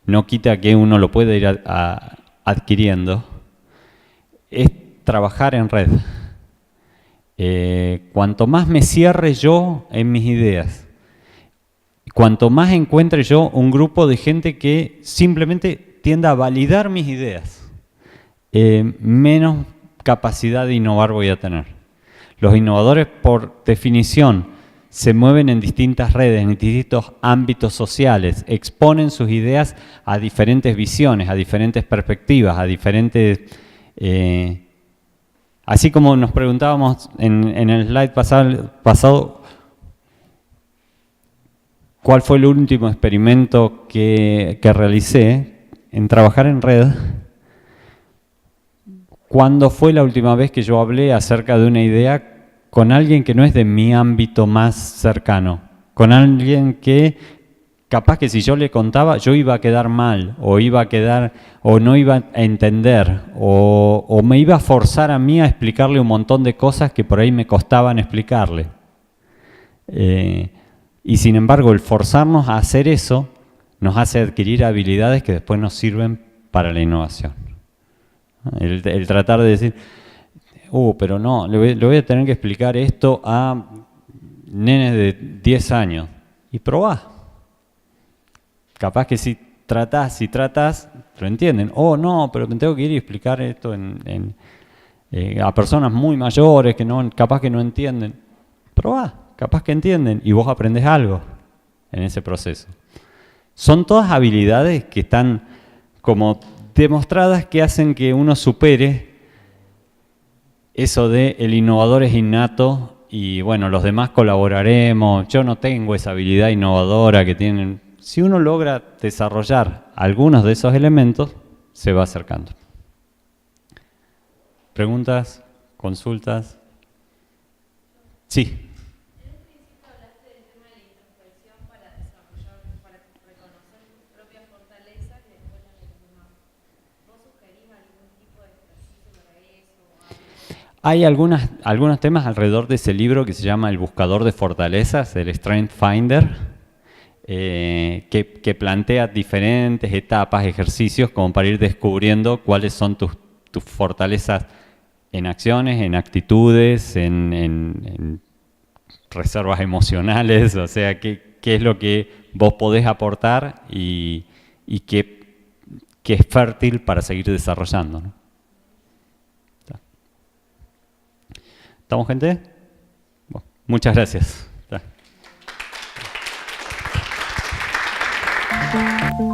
no quita que uno lo pueda ir adquiriendo, es trabajar en red. Cuanto más me cierre yo en mis ideas, cuanto más encuentre yo un grupo de gente que simplemente tienda a validar mis ideas, menos capacidad de innovar voy a tener. Los innovadores, por definición, se mueven en distintas redes, en distintos ámbitos sociales, exponen sus ideas a diferentes visiones, a diferentes perspectivas, a diferentes... así como nos preguntábamos en el slide pasado, ¿cuál fue el último experimento que realicé en trabajar en red? ¿Cuándo fue la última vez que yo hablé acerca de una idea con alguien que no es de mi ámbito más cercano? Con alguien que capaz que si yo le contaba yo iba a quedar mal, o no iba a entender, o me iba a forzar a mí a explicarle un montón de cosas que por ahí me costaban explicarle. Y sin embargo, el forzarnos a hacer eso nos hace adquirir habilidades que después nos sirven para la innovación. El tratar de decir, pero no, le voy a tener que explicar esto a nenes de 10 años. Y probá. Capaz que si tratás, lo entienden. No, pero me tengo que ir y explicar esto a personas muy mayores que capaz que no entienden. Probá, capaz que entienden y vos aprendés algo en ese proceso. Son todas habilidades que están como demostradas que hacen que uno supere eso de el innovador es innato y bueno, los demás colaboraremos, yo no tengo esa habilidad innovadora que tienen. Si uno logra desarrollar algunos de esos elementos, se va acercando. ¿Preguntas? ¿Consultas? Sí. Hay algunos temas alrededor de ese libro que se llama El buscador de fortalezas, el Strength Finder, que plantea diferentes etapas, ejercicios, como para ir descubriendo cuáles son tus fortalezas en acciones, en actitudes, en reservas emocionales, o sea, qué es lo que vos podés aportar y qué es fértil para seguir desarrollando, ¿no? ¿Estamos, gente? Bueno, muchas gracias.